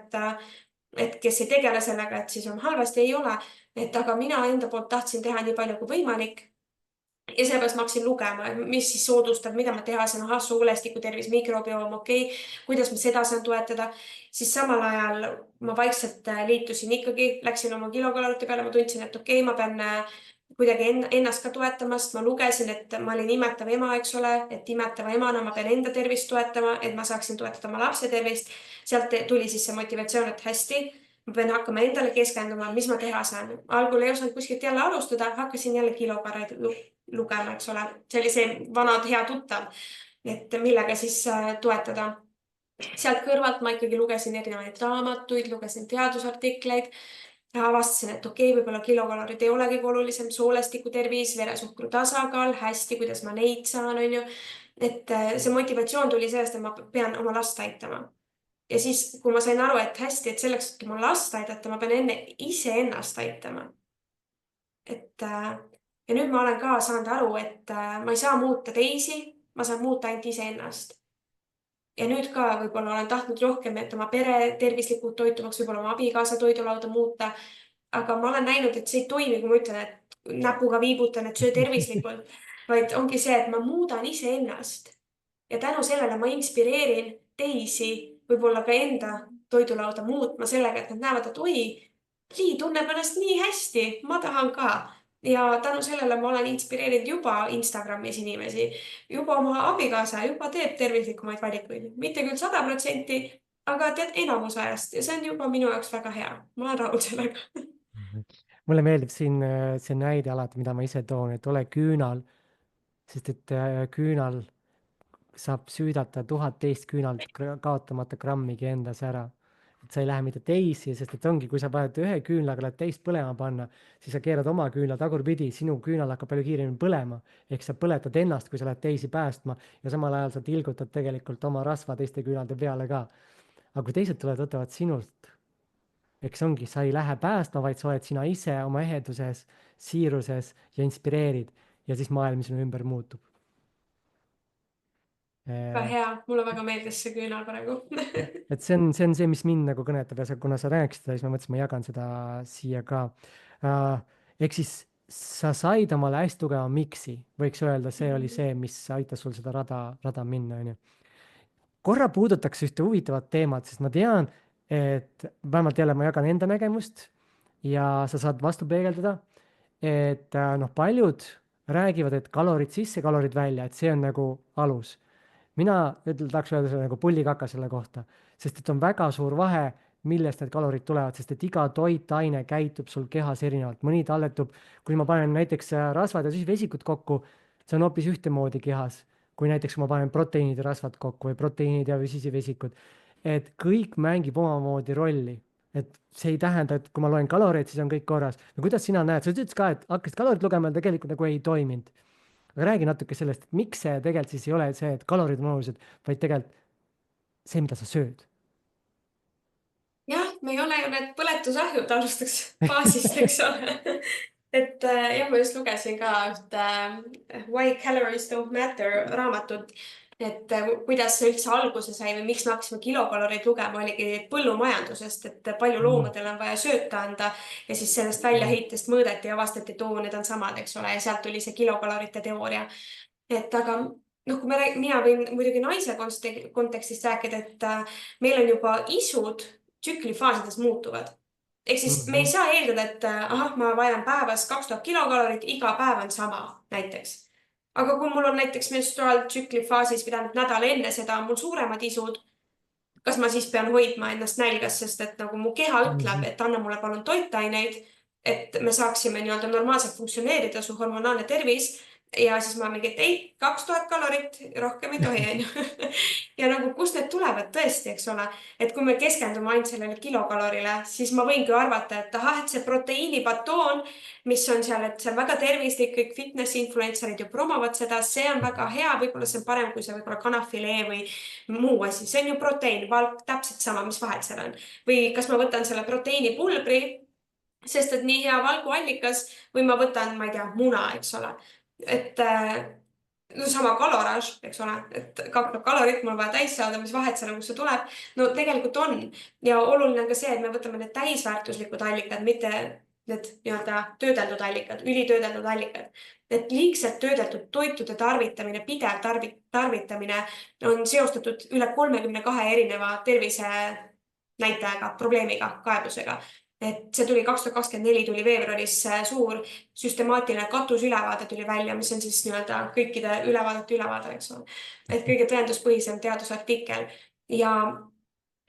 Speaker 2: et kes ei tegele sellega, et siis on halvasti, ei ole. Aga mina enda poolt tahtsin teha nii palju kui võimalik. Ja seepärast ma hakkasin lugema, mis siis soodustab, mida ma teha saan, suulestiku tervis, mikrobiom, kuidas ma seda saan toetada. Siis samal ajal ma vaikselt liitusin ikkagi, läksin oma kilokalorite peale, ma tundsin, et ma pean kuidagi ennast ka toetama, sest ma lugesin, et ma olin imetav ema, eks ole, et imetava emana ma pean enda tervist toetama, et ma saaksin toetada oma lapse tervist. Sealt tuli siis see motivatsioon, et hästi, ma pean hakkama endale keskenduma, mis ma teha saan. Algul ei osanud kuskilt jälle alustada, hakkasin jälle kilokaloreid lugema, eks ole. See oli see vanad hea tuttav, et millega siis toetada. Sealt kõrvalt ma ikkagi lugesin erinevaid raamatuid, lugesin teadusartikleid ja avastasin, et võib-olla kilokalorid ei olegi olulisem, soolestiku tervis, veresuhkru tasakaal, hästi, kuidas ma neid saan, on ju. Et see motivatsioon tuli sellest, et ma pean oma last aitama. Ja siis, kui ma sain aru, et hästi, et selleks, et oma last aidata, ma pean enne ise ennast aitama. Ja nüüd ma olen ka saanud aru, et ma ei saa muuta teisi, ma saan muuta ainult iseennast. Ja nüüd ka võib-olla olen tahtnud rohkem, et oma pere tervislikult toitumaks, võib-olla oma abikaasa toidulauda muuta. Aga ma olen näinud, et see ei toimi, kui ma ütlen, et näpuga viibutan, et söö tervislikult, vaid ongi see, et ma muudan iseennast. Ja tänu sellele ma inspireerin teisi võib-olla ka enda toidulauda muutma sellega, et nad näevad, et Lii tunneb ennast nii hästi, ma tahan ka. Ja tänu sellele ma olen inspireerinud juba Instagramis inimesi, juba oma abikaasa, juba teeb tervislikumaid valikuid. Mitte küll 100%, aga tead enamus ajast ja see on juba minu jaoks väga hea. Ma olen rahul sellega.
Speaker 1: Mulle meeldib siin see näide alati, mida ma ise toon, et ole küünal, sest et küünal saab süüdata 1000 teist küünalt kaotamata grammigi endas ära. et sa ei lähe mitte teisi, sest et ongi, kui sa paned ühe küünlaga, lähed teist põlema panna, siis sa keerad oma küünla tagurpidi, sinu küünal hakkab palju kiiremini põlema. ehk sa põletad ennast, kui sa lähed teisi päästma ja samal ajal sa tilgutad tegelikult oma rasva teiste küünalde peale ka. aga kui teised tulevad, võtavad sinult, eks ongi, sa ei lähe päästma, vaid sa oled sina ise oma eheduses, siiruses ja inspireerid ja siis maailm sinu ümber muutub.
Speaker 2: Väga hea, mulle väga meeldis see küünal praegu.
Speaker 1: et see on see, mis mind nagu kõnetab ja kuna sa rääkisid seda, siis ma mõtlesin, ma jagan seda siia ka. Ehk siis sa said omale hästi tugeva miksi, võiks öelda, see oli see, mis aitas sul seda rada minna, onju. Korra puudutaks ühte huvitavat teemat, sest ma tean, et vähemalt jälle ma jagan enda nägemust ja sa saad vastu peegeldada, et noh, paljud räägivad, et kalorid sisse, kalorid välja, et see on nagu alus. Mina tahaks öelda selle nagu pullikaka selle kohta, sest et on väga suur vahe, millest need kalorid tulevad, sest et iga toitaine käitub sul kehas erinevalt, mõni talletub, kui ma panen näiteks rasvad ja vesikud kokku, see on hoopis ühtemoodi kehas, kui näiteks ma panen proteiinid ja rasvad kokku või proteiinid ja vesikud, et kõik mängib omamoodi rolli. Et see ei tähenda, et kui ma loen kaloreid, siis on kõik korras. No kuidas sina näed, sa ütlesid ka, et hakkasid kalorid lugema ja tegelikult nagu ei toiminud. Aga räägi natuke sellest, et miks see tegelikult siis ei ole see, et kalorid on olulised, vaid tegelikult see, mida sa sööd.
Speaker 2: jah, me ei ole ju need põletusahjud, alustaks baasist, eks ole. et jah, ma just lugesin ka ühte Why Calories Don't Matter raamatut, et kuidas see üldse alguse sai või miks me hakkasime kilokaloreid lugema, oligi põllumajandusest, et palju loomadele on vaja sööta anda ja siis sellest väljaheitest mõõdeti ja avastati, et oo, need on samad, eks ole, ja sealt tuli see kilokalorite teooria. Et aga noh, kui mina võin muidugi naise kontekstist rääkida, et meil on juba isud tsüklifaasides muutuvad. Ehk siis me ei saa eeldada, et ahah, ma vajan päevas 2000 kilokalorit, iga päev on sama näiteks. Aga kui mul on näiteks menstruaaltsükli faasis, mida nädal enne seda on mul suuremad isud, kas ma siis pean hoidma ennast nälgas, sest et nagu mu keha ütleb, et anna mulle palun toitaineid, et me saaksime nii-öelda normaalselt funktsioneerida, su hormonaalne tervis. Ja siis ma mingi, et ei, 2000 kalorit, rohkem ei tohi, onju. Ja nagu, kust need tulevad tõesti, eks ole, et kui me keskendume ainult sellele kilokalorile, siis ma võingi arvata, et ahah, et see proteiinibatoon, mis on seal, et see on väga tervislik, kõik fitness influencerid ju promovad seda, see on väga hea, võib-olla see on parem kui see võib-olla kanafilee või muu asi, see on ju protein, valk täpselt sama, mis vahet seal on. Või kas ma võtan selle proteiinipulbri, sest et nii hea valguallikas, või ma võtan, ma ei tea, muna, eks ole. Et no sama kaloraaž, eks ole, et 2000 kalorit mul on vaja täis saada, mis vahet seal, kust see tuleb. No tegelikult on. Ja oluline on ka see, et me võtame need täisväärtuslikud allikad, mitte need nii-öelda töödeldud allikad, ülitöödeldud allikad. Et liigselt töödeldud toitude tarvitamine, pidev tarvitamine on seostatud üle 32 erineva tervise näitajaga, probleemiga, kaebusega. Et see tuli 2024 tuli veebruaris suur süstemaatiline katusülevaade tuli välja, mis on siis nii-öelda kõikide ülevaade, eks ole. Et kõige tõenduspõhisem teadusartikkel ja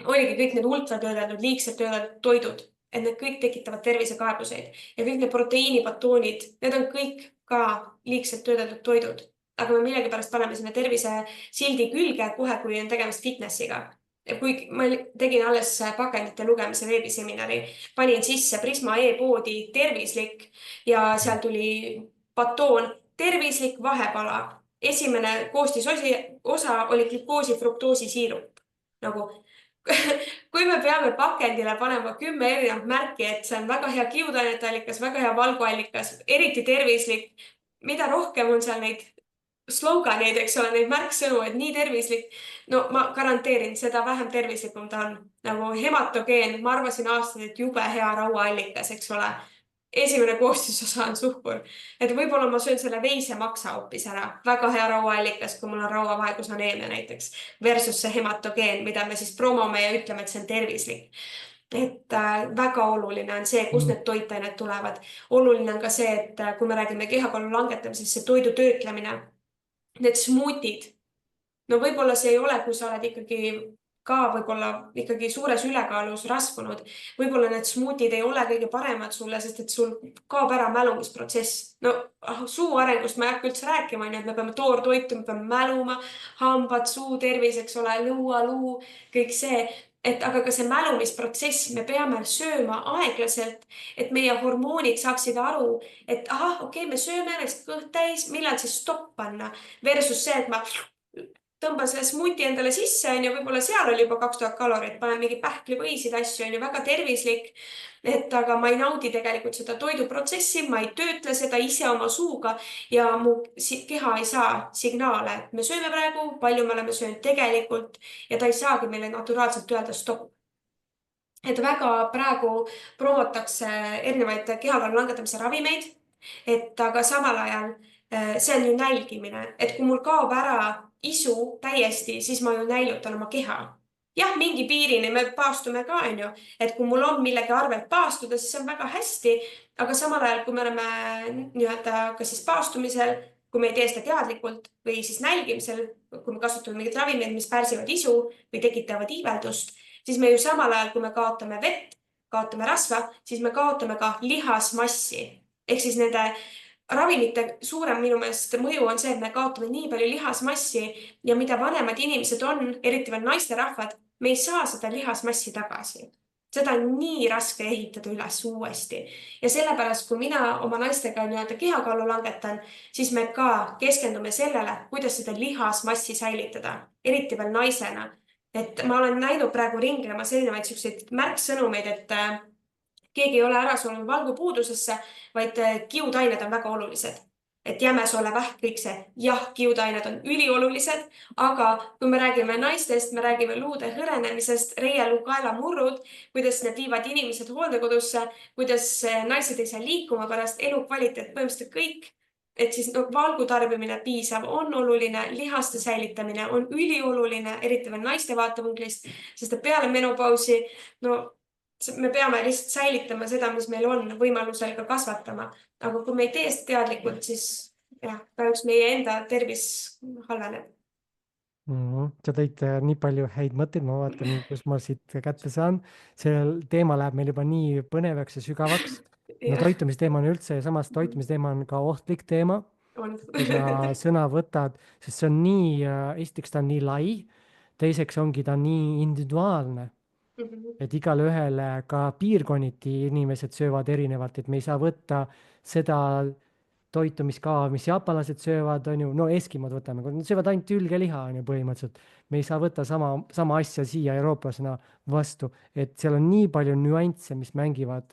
Speaker 2: oligi kõik need ultratöödeldud, liigselt töödeldud toidud, et need kõik tekitavad tervisekaebuseid ja kõik need proteiinibatoonid, need on kõik ka liigselt töödeldud toidud. Aga me millegipärast paneme sinna tervise sildi külge kohe, kui on tegemist fitnessiga. Ja kui ma tegin alles pakendite lugemise veebiseminari, panin sisse Prisma e-poodi tervislik ja seal tuli batoon tervislik vahepala. Esimene koostisosa oli glükoosi fruktoosi siirup. Nagu, kui me peame pakendile panema 10 erinevat märki, et see on väga hea kiudainete allikas, väga hea valguallikas, eriti tervislik, mida rohkem on seal neid sloganeid, eks ole, neid märksõnu, et nii tervislik. No ma garanteerin, seda vähem tervislikum ta on. Nagu hematogeen, ma arvasin aastaid, et jube hea rauaallikas, eks ole. Esimene koostisosa on suhkur. Et võib-olla ma söön selle veisemaksa hoopis ära. Väga hea rauaallikas, kui mul on rauavaegusaneemia näiteks. Versus see hematogeen, mida me siis promome ja ütleme, et see on tervislik. Et väga oluline on see, kust need toitained tulevad. Oluline on ka see, et kui me räägime kehakaalu langetamisest, see toidu töötlemine, need smuutid. No võib-olla see ei ole, kui sa oled ikkagi ka võib-olla ikkagi suures ülekaalus rasvunud. Võib-olla need smuutid ei ole kõige paremad sulle, sest et sul kaob ära mälumisprotsess. No suu arengust ma ei hakka üldse rääkima, et me peame toortoitu, me peame mäluma, hambad, suu tervis, eks ole, luu, kõik see. Aga ka see mälumisprotsess, me peame sööma aeglaselt, et meie hormoonid saaksid aru, et ahah, okei, me sööme näiteks kõht täis, millal siis stopp panna versus see, et ma tõmban selle smuuti endale sisse, on ju, võib-olla seal oli juba 2000 kalorit, panen mingi pähklivõisid asju, on ju, väga tervislik. Et aga ma ei naudi tegelikult seda toiduprotsessi, ma ei töötle seda ise oma suuga ja mu keha ei saa signaale, et me sööme praegu, palju me oleme söönud tegelikult ja ta ei saagi meile naturaalselt öelda stopp. Et väga praegu promotakse erinevaid kehakaalu langetamise ravimeid, et aga samal ajal see on ju nälgimine, et kui mul kaob ära isu täiesti, siis ma ju näilutan oma keha. Jah, mingi piirini me paastume ka, on ju, et kui mul on millegi arvelt paastuda, siis see on väga hästi, aga samal ajal, kui me oleme nii-öelda kas siis paastumisel, kui me ei tee seda teadlikult või siis nälgimisel, kui me kasutame mingeid ravimeid, mis pärsivad isu või tekitavad iiveldust, siis me ju samal ajal, kui me kaotame vett, kaotame rasva, siis me kaotame ka lihasmassi. Ehk siis nende ravimite suurem minu meelest mõju on see, et me kaotame nii palju lihasmassi ja mida vanemad inimesed on, eriti veel naisterahvad, me ei saa seda lihasmassi tagasi. Seda on nii raske ehitada üles uuesti. Ja sellepärast, kui mina oma naistega nii-öelda kehakaalu langetan, siis me ka keskendume sellele, kuidas seda lihasmassi säilitada, eriti veel naisena. Et ma olen näinud praegu ringlemas erinevaid selliseid märksõnumeid, et keegi ei ole ära surnud valgupuudusesse, vaid kiudained on väga olulised. Et jämesoole vähk, kõik see, jah, kiudained on üliolulised, aga kui me räägime naistest, me räägime luude hõrenemisest, reieluu kaelamurrud, kuidas need viivad inimesed hooldekodusse, kuidas naised ei saa liikuma pärast elukvaliteet, põhimõtteliselt kõik. Et siis valgu tarbimine piisav on oluline, lihaste säilitamine on ülioluline, eriti veel naiste vaatepunktist, sest et peale menopausi, me peame lihtsalt säilitama seda, mis meil on, võimalusel ka kasvatama. Aga kui me ei tee seda teadlikult, siis jah, kahjuks meie enda tervis halveneb.
Speaker 1: Sa tõid nii palju häid mõtteid, ma vaatan, kus ma siit kätte saan. See teema läheb meil juba nii põnevaks ja sügavaks. No toitumisteema on üldse ja samas toitumisteema on ka ohtlik teema, kui sa sõna võtad, sest see on nii, esiteks ta on nii lai, teiseks ongi ta nii individuaalne. Et igale ühele ka piirkonniti inimesed söövad erinevalt, et me ei saa võtta seda toitumiskava, mis jaapanlased söövad, on ju, no eskimod võtame, nad söövad ainult hülgeliha, on ju põhimõtteliselt. Me ei saa võtta sama asja siia eurooplasena vastu, et seal on nii palju nüansse, mis mängivad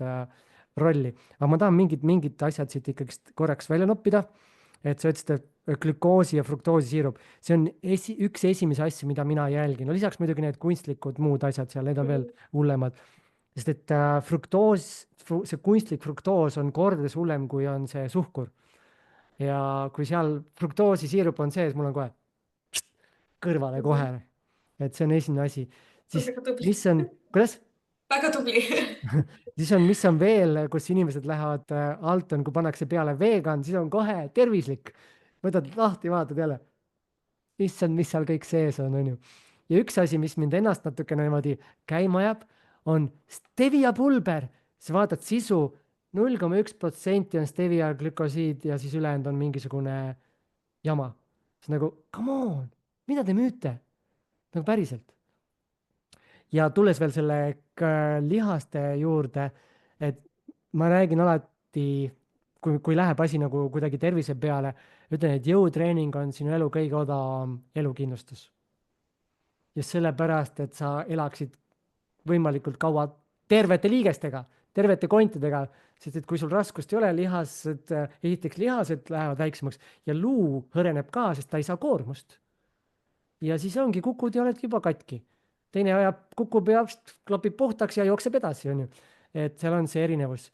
Speaker 1: rolli. Aga ma tahan mingid asjad siit ikkagi korraks välja noppida, et sa ütlesid, et glükoosi ja fruktoosi siirup, see on üks esimesi asju, mida mina jälgin. No lisaks muidugi need kunstlikud muud asjad seal, need on veel hullemad. Sest et fruktoos, see kunstlik fruktoos on kordades hullem, kui on see suhkur. Ja kui seal fruktoosi siirup on sees, mul on kohe kõrvale kohe. Et see on esimene asi. Siis mis on, kuidas?
Speaker 2: Väga tubli.
Speaker 1: Siis on, mis on veel, kus inimesed lähevad alt on, kui pannakse peale vegan, siis on kohe tervislik. Võtad lahti, vaatad jälle. Issand, mis seal kõik sees on ju. Ja üks asi, mis mind ennast natukene niimoodi käima jääb, on stevia pulber. Sa vaatad sisu, 0,1% on stevia glükosiid ja siis ülejäänud on mingisugune jama. See on nagu, come on, mida te müüte? Nagu päriselt. Ja tulles veel selle lihaste juurde, et ma räägin alati, kui läheb asi nagu kuidagi tervise peale, ütlen, et jõutreening on sinu elu kõige odavam elukindlustus. Ja sellepärast, et sa elaksid võimalikult kaua tervete liigestega, tervete kontidega, sest et kui sul raskust ei ole, esiteks lihased lähevad väiksemaks ja luu hõreneb ka, sest ta ei saa koormust. Ja siis ongi, kukud ja oledki juba katki. Teine ajab, kukub ja klopib puhtaks ja jookseb edasi, on ju. Et seal on see erinevus.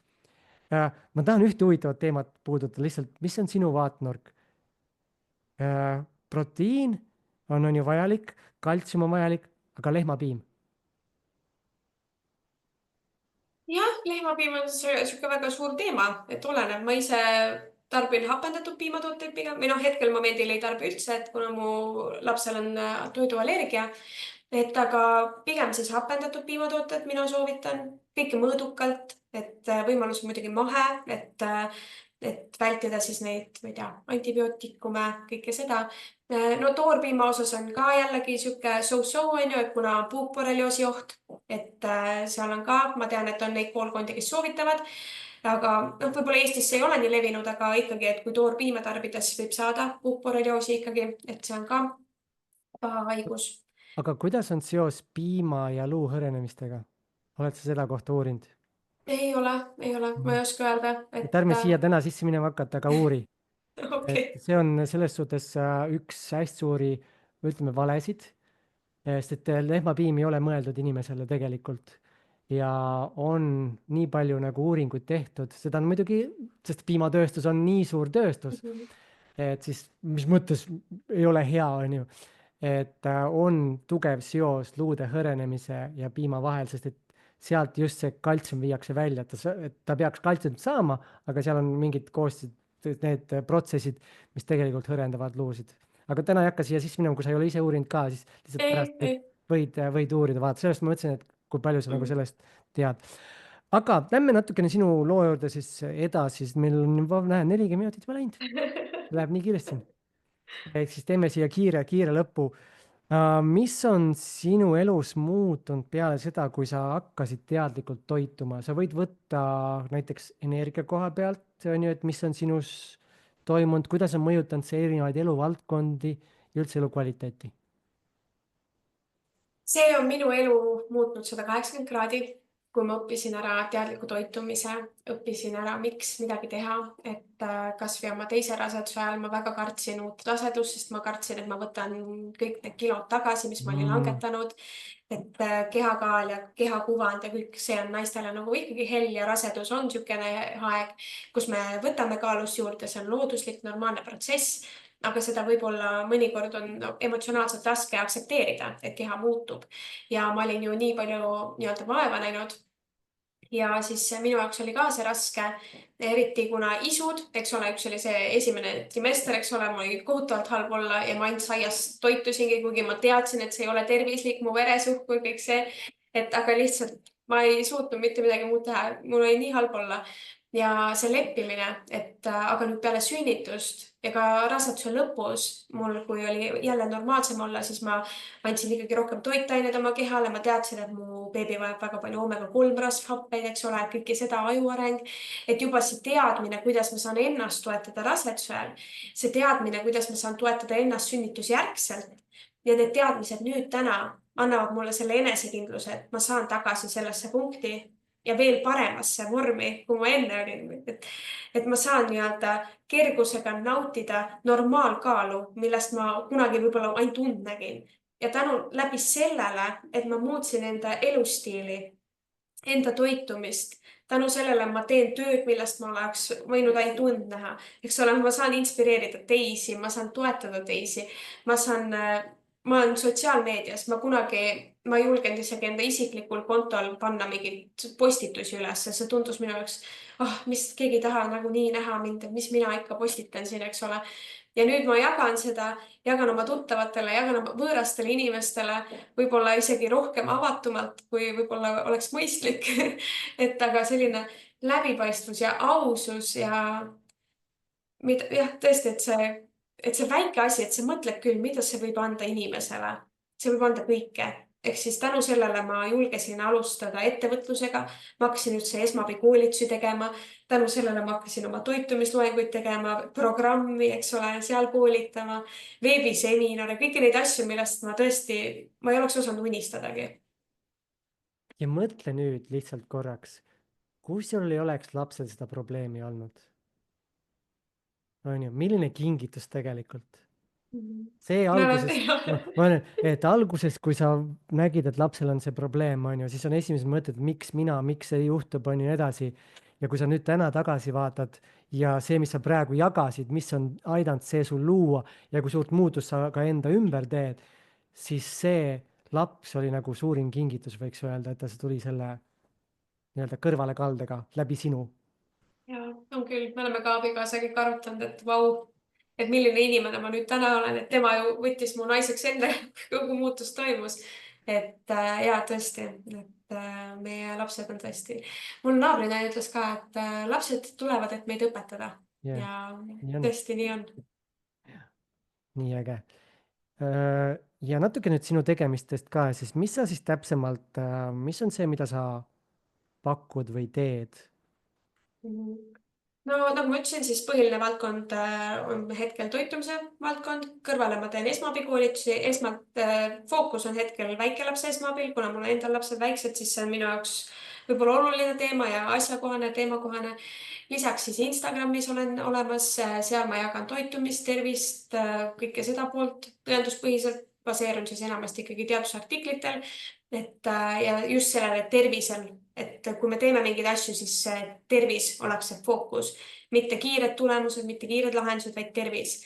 Speaker 1: Ma tahan ühte huvitavat teemat puudutada lihtsalt, mis on sinu vaatenurk? Proteiin on ju vajalik, kaltsium on vajalik, aga lehmapiim?
Speaker 2: Jah, lehmapiim on siuke väga suur teema, et oleneb, ma ise tarbin hapendatud piimatooteid pigem, või hetkel momendil ei tarbi üldse, et kuna mu lapsel on toiduallergia, et aga pigem siis hapendatud piimatooted mina soovitan, kõike mõõdukalt, et võimalus muidugi mahe, et vältida siis neid, ma ei tea, antibiootikume, kõike seda. No toorpiima osas on ka jällegi siuke so-so on ju, et kuna puukborrelioosi oht, et seal on ka, ma tean, et on neid koolkondi, kes soovitavad, aga võib-olla Eestis see ei ole nii levinud, aga ikkagi, et kui toorpiima tarbida, siis võib saada puukborrelioosi ikkagi, et see on ka paha haigus.
Speaker 1: aga kuidas on seos piima ja luu hõrenemistega? Oled sa seda kohta uurinud?
Speaker 2: Ei ole, ma ei oska öelda,
Speaker 1: et ärme
Speaker 2: et
Speaker 1: siia täna sisse minema hakata, aga uuri. et
Speaker 2: okei.
Speaker 1: see on selles suhtes üks hästi suuri, ütleme, valesid, sest et lehmapiim ei ole mõeldud inimesele tegelikult. ja on nii palju nagu uuringuid tehtud, seda on muidugi, sest piimatööstus on nii suur tööstus, et siis mis mõttes ei ole hea, on ju. et on tugev seos luude hõrenemise ja piima vahel, sest et sealt just see kaltsium viiakse välja, et ta peaks kaltsiumit saama, aga seal on mingid koostised, need protsessid, mis tegelikult hõrendavad luusid. aga täna ei hakka siia sisse minema, kui sa ei ole ise uurinud ka, siis lihtsalt pärast
Speaker 2: ei.
Speaker 1: võid uurida, vaata, sellest ma mõtlesin, et kui palju sa nagu
Speaker 2: Mhm.
Speaker 1: sellest tead. aga lähme natukene sinu loo juurde siis edasi, sest meil on juba, näen, 40 minutit juba läinud, läheb nii kiiresti siin. ehk siis teeme siia kiire lõpu. Mis on sinu elus muutunud peale seda, kui sa hakkasid teadlikult toituma? sa võid võtta näiteks energia koha pealt, on ju, et mis on sinus toimunud, kuidas on mõjutanud see erinevaid eluvaldkondi ja üldse elukvaliteeti?
Speaker 2: See on minu elu muutnud 180 kraadi, kui ma õppisin ära teadliku toitumise, õppisin ära, miks midagi teha, et kasvõi oma teise raseduse ajal ma väga kartsin uut rasedust, sest ma kartsin, et ma võtan kõik need kilod tagasi, mis ma olin langetanud, et kehakaal ja kehakuvand ja kõik see on naistele nagu ikkagi hell ja rasedus on niisugune aeg, kus me võtame kaalust juurde, see on looduslik, normaalne protsess, aga seda võib-olla mõnikord on emotsionaalselt raske aktsepteerida, et keha muutub ja ma olin ju nii palju nii-öelda vaeva näinud ja siis minu jaoks oli ka see raske, eriti kuna isud, eks ole, üks oli see esimene trimester, eks ole, mul oli kohutavalt halb olla ja ma ainult saiast toitusingi, kuigi ma teadsin, et see ei ole tervislik, mu veresuhkur, kõik see, et aga lihtsalt ma ei suutnud mitte midagi muud teha, mul oli nii halb olla ja see leppimine, et aga nüüd peale sünnitust ja ka raseduse lõpus mul, kui oli jälle normaalsem olla, siis ma andsin ikkagi rohkem toitaineid oma kehale, ma teadsin, et mu beebi vajab väga palju oomega-3 rasvhappeid, eks ole, kõike seda, ajuareng, et juba see teadmine, kuidas ma saan ennast toetada raseduse ajal, see teadmine, kuidas ma saan toetada ennast sünnitusjärgselt ja need teadmised nüüd täna annavad mulle selle enesekindluse, et ma saan tagasi sellesse punkti ja veel paremasse vormi, kui ma enne olin. Et ma saan nii-öelda kergusega nautida normaalkaalu, millest ma kunagi võib-olla ainult und nägin. Ja tänu läbi sellele, et ma muutsin enda elustiili, enda toitumist, tänu sellele ma teen tööd, millest ma oleks võinud ainult und näha. Eks ole, ma saan inspireerida teisi, ma saan toetada teisi, ma olen sotsiaalmeedias, ma ei julgenud isegi enda isiklikul kontol panna mingeid postitusi üles, see tundus minu jaoks, mis keegi ei taha nagunii näha mind, et mis mina ikka postitan siin, eks ole. Ja nüüd ma jagan seda, jagan oma tuttavatele, jagan oma võõrastele inimestele, võib-olla isegi rohkem avatumalt, kui võib-olla oleks mõistlik. et aga selline läbipaistvus ja ausus ja jah, tõesti, et see väike asi, et sa mõtled küll, mida see võib anda inimesele. See võib anda kõike. Ehk siis tänu sellele ma julgesin alustada ettevõtlusega. Ma hakkasin üldse esmabikoolitusi tegema. Tänu sellele ma hakkasin oma toitumisloenguid tegema, programmi, eks ole, seal koolitama, veebiseminare, kõiki neid asju, millest ma tõesti, ma ei oleks osanud unistadagi.
Speaker 1: ja mõtle nüüd lihtsalt korraks, kui sul ei oleks lapsel seda probleemi olnud, on ju, milline kingitus tegelikult? see
Speaker 2: Ma olen,
Speaker 1: alguses, ma olen, et alguses, kui sa nägid, et lapsel on see probleem, on ju, siis on esimesed mõtted, miks mina, miks see juhtub, on ju, nii edasi. ja kui sa nüüd täna tagasi vaatad ja see, mis sa praegu jagasid, mis on aidanud see sul luua ja kui suurt muutust sa ka enda ümber teed, siis see laps oli nagu suurim kingitus, võiks öelda, et ta tuli selle nii-öelda kõrvalekaldega läbi sinu.
Speaker 2: ja on küll, me oleme ka abikaasaga ikka arutanud, et vau, et milline inimene ma nüüd täna olen, et tema ju võttis mu naiseks enne, kui kogu muutus toimus. Et ja tõesti, et meie lapsed on tõesti, mul naabrinaine ütles ka, et lapsed tulevad, et meid õpetada
Speaker 1: jah,
Speaker 2: ja
Speaker 1: nii on,
Speaker 2: tõesti nii on.
Speaker 1: nii äge. Ja natuke nüüd sinu tegemistest ka, siis mis sa siis täpsemalt, mis on see, mida sa pakud või teed?
Speaker 2: Mhm. No nagu ma ütlesin, siis põhiline valdkond on hetkel toitumise valdkond. Kõrvale ma teen esmaabikoolitusi. Esmalt fookus on hetkel väikelapse esmaabil, kuna mul endal lapsed väiksed, siis see on minu jaoks võib-olla oluline teema ja asjakohane, teemakohane. Lisaks siis Instagramis olen olemas, seal ma jagan toitumist, tervist, kõike seda poolt tõenduspõhiselt, baseerun siis enamasti ikkagi teadusartiklitel, ja just sellele tervisel, et kui me teeme mingeid asju, siis tervis oleks see fookus, mitte kiired tulemused, mitte kiired lahendused, vaid tervis.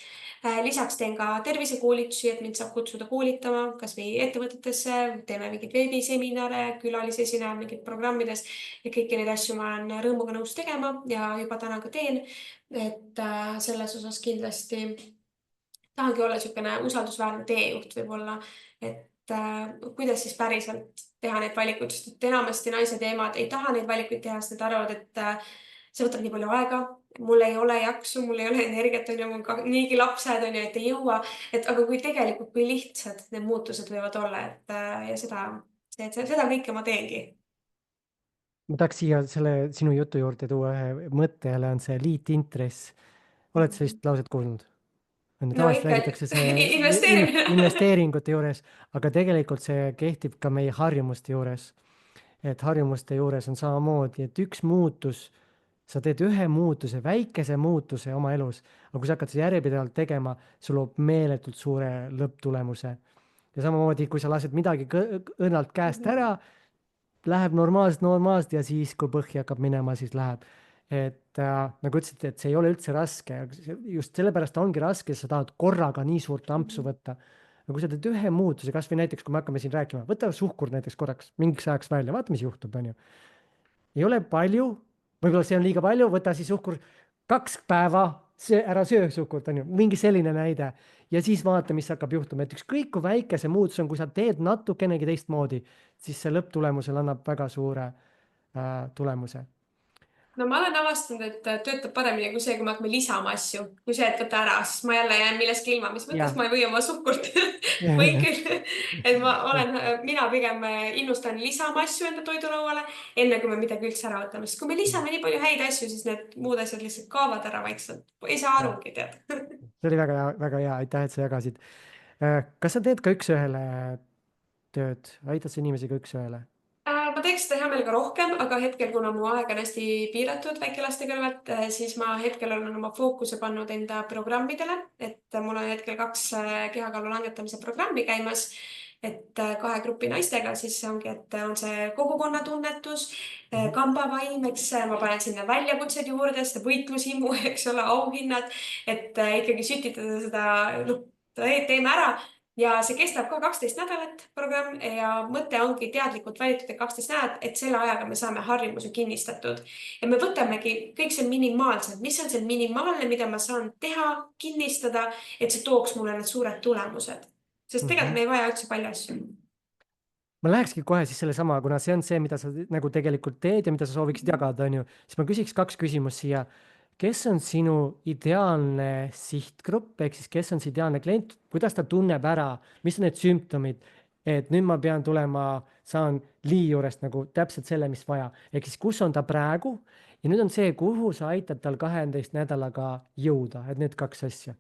Speaker 2: Lisaks teen ka tervisekoolitusi, et mind saab kutsuda koolitama kas või ettevõtetesse, teeme mingeid veebiseminare, külalisesineja mingid programmides ja kõiki neid asju ma olen rõõmuga nõus tegema ja juba täna ka teen. Et selles osas kindlasti tahangi olla niisugune usaldusväärne teejuht võib-olla, et kuidas siis päriselt teha neid valikuid, sest et enamasti naised ja emad ei taha neid valikuid teha, sest nad arvavad, et see võtab nii palju aega, mul ei ole jaksu, mul ei ole energiat, on ju, mul ka niigi lapsed on ju, et ei jõua, et aga kui tegelikult, kui lihtsad need muutused võivad olla, et ja seda kõike ma teengi.
Speaker 1: Ma tahaks siia selle sinu jutu juurde tuua ühe mõtte, jälle on see liitintress. Oled sa vist lauset kuulnud?
Speaker 2: No
Speaker 1: Tavaliselt
Speaker 2: ikka
Speaker 1: räägitakse see
Speaker 2: investeerimine.
Speaker 1: investeeringute juures, aga tegelikult see kehtib ka meie harjumuste juures. Et harjumuste juures on samamoodi, et üks muutus, sa teed ühe muutuse, väikese muutuse oma elus, aga kui sa hakkad seda järjepidevalt tegema, sul loob meeletult suure lõpptulemuse. Ja samamoodi, kui sa lased midagi õrnalt käest ära, läheb normaalselt ja siis, kui põhja hakkab minema, siis läheb. Et nagu ütlesid, et see ei ole üldse raske, just sellepärast ongi raske, sa tahad korraga nii suurt ampsu võtta. Aga kui sa teed ühe muutuse, kas või näiteks, kui me hakkame siin rääkima, võta suhkur näiteks korraks, mingiks ajaks välja, vaata, mis juhtub, on ju. Ei ole palju, võib-olla see on liiga palju, võta siis suhkur 2 päeva, ära söö suhkurt, on ju, mingi selline näide. Ja siis vaata, mis hakkab juhtuma, et ükskõik kui väike see muutus on, kui sa teed natukenegi teistmoodi, siis see lõpptulemusel annab väga suure tulemuse.
Speaker 2: No ma olen avastanud, et töötab paremini kui see, kui me hakkame lisama asju, kui see, et võta ära, siis ma jälle jään millestki ilma, mis mõttes
Speaker 1: Jah.
Speaker 2: ma ei või oma suhkurt või küll, et mina pigem innustan lisama asju enda toidulauale, enne kui me midagi üldse ära võtame, sest kui me lisame nii palju häid asju, siis need muud asjad lihtsalt kaovad ära vaikselt, ei saa arugi, tead.
Speaker 1: See oli väga hea, aitäh, et sa jagasid. Kas sa teed ka üks-ühele tööd, aitad sa inimesi ka üks-ühele?
Speaker 2: Ma teeks seda hea meelega rohkem, aga hetkel, kuna mu aeg on hästi piiratud väikelaste kõrvalt, siis ma hetkel olen oma fookuse pannud enda programmidele, et mul on hetkel 2 kehakaalu langetamise programmi käimas, et 2 grupi naistega, siis ongi, et on see kogukonnatunnetus, kambavaim, eks ma panen sinna väljakutsed juurde, seda võitlushimu, eks ole, auhinnad, et ikkagi sütitada seda, teeme ära. Ja see kestab ka 12 nädalat programm ja mõte ongi teadlikult valitud 12 nädalat, et selle ajaga me saame harjumuse kinnistatud. Ja me võtamegi kõik see minimaalselt, mis on see minimaalne, mida ma saan teha, kinnistada, et see tooks mulle need suured tulemused. Sest tegelikult me ei vaja üldse palju asju.
Speaker 1: Ma lähekski kohe siis selle sama, kuna see on see, mida sa nagu tegelikult teed ja mida sa sooviksid jagada, on ju, siis ma küsiks 2 küsimust siia. Kes on sinu ideaalne sihtgrupp, ehk siis kes on see ideaalne klient, kuidas ta tunneb ära, mis on need sümptomid, et nüüd ma pean tulema, saan Lii juurest nagu täpselt selle, mis vaja, ehk siis kus on ta praegu ja nüüd on see, kuhu sa aitad tal 12 nädalaga jõuda, et need 2 asja.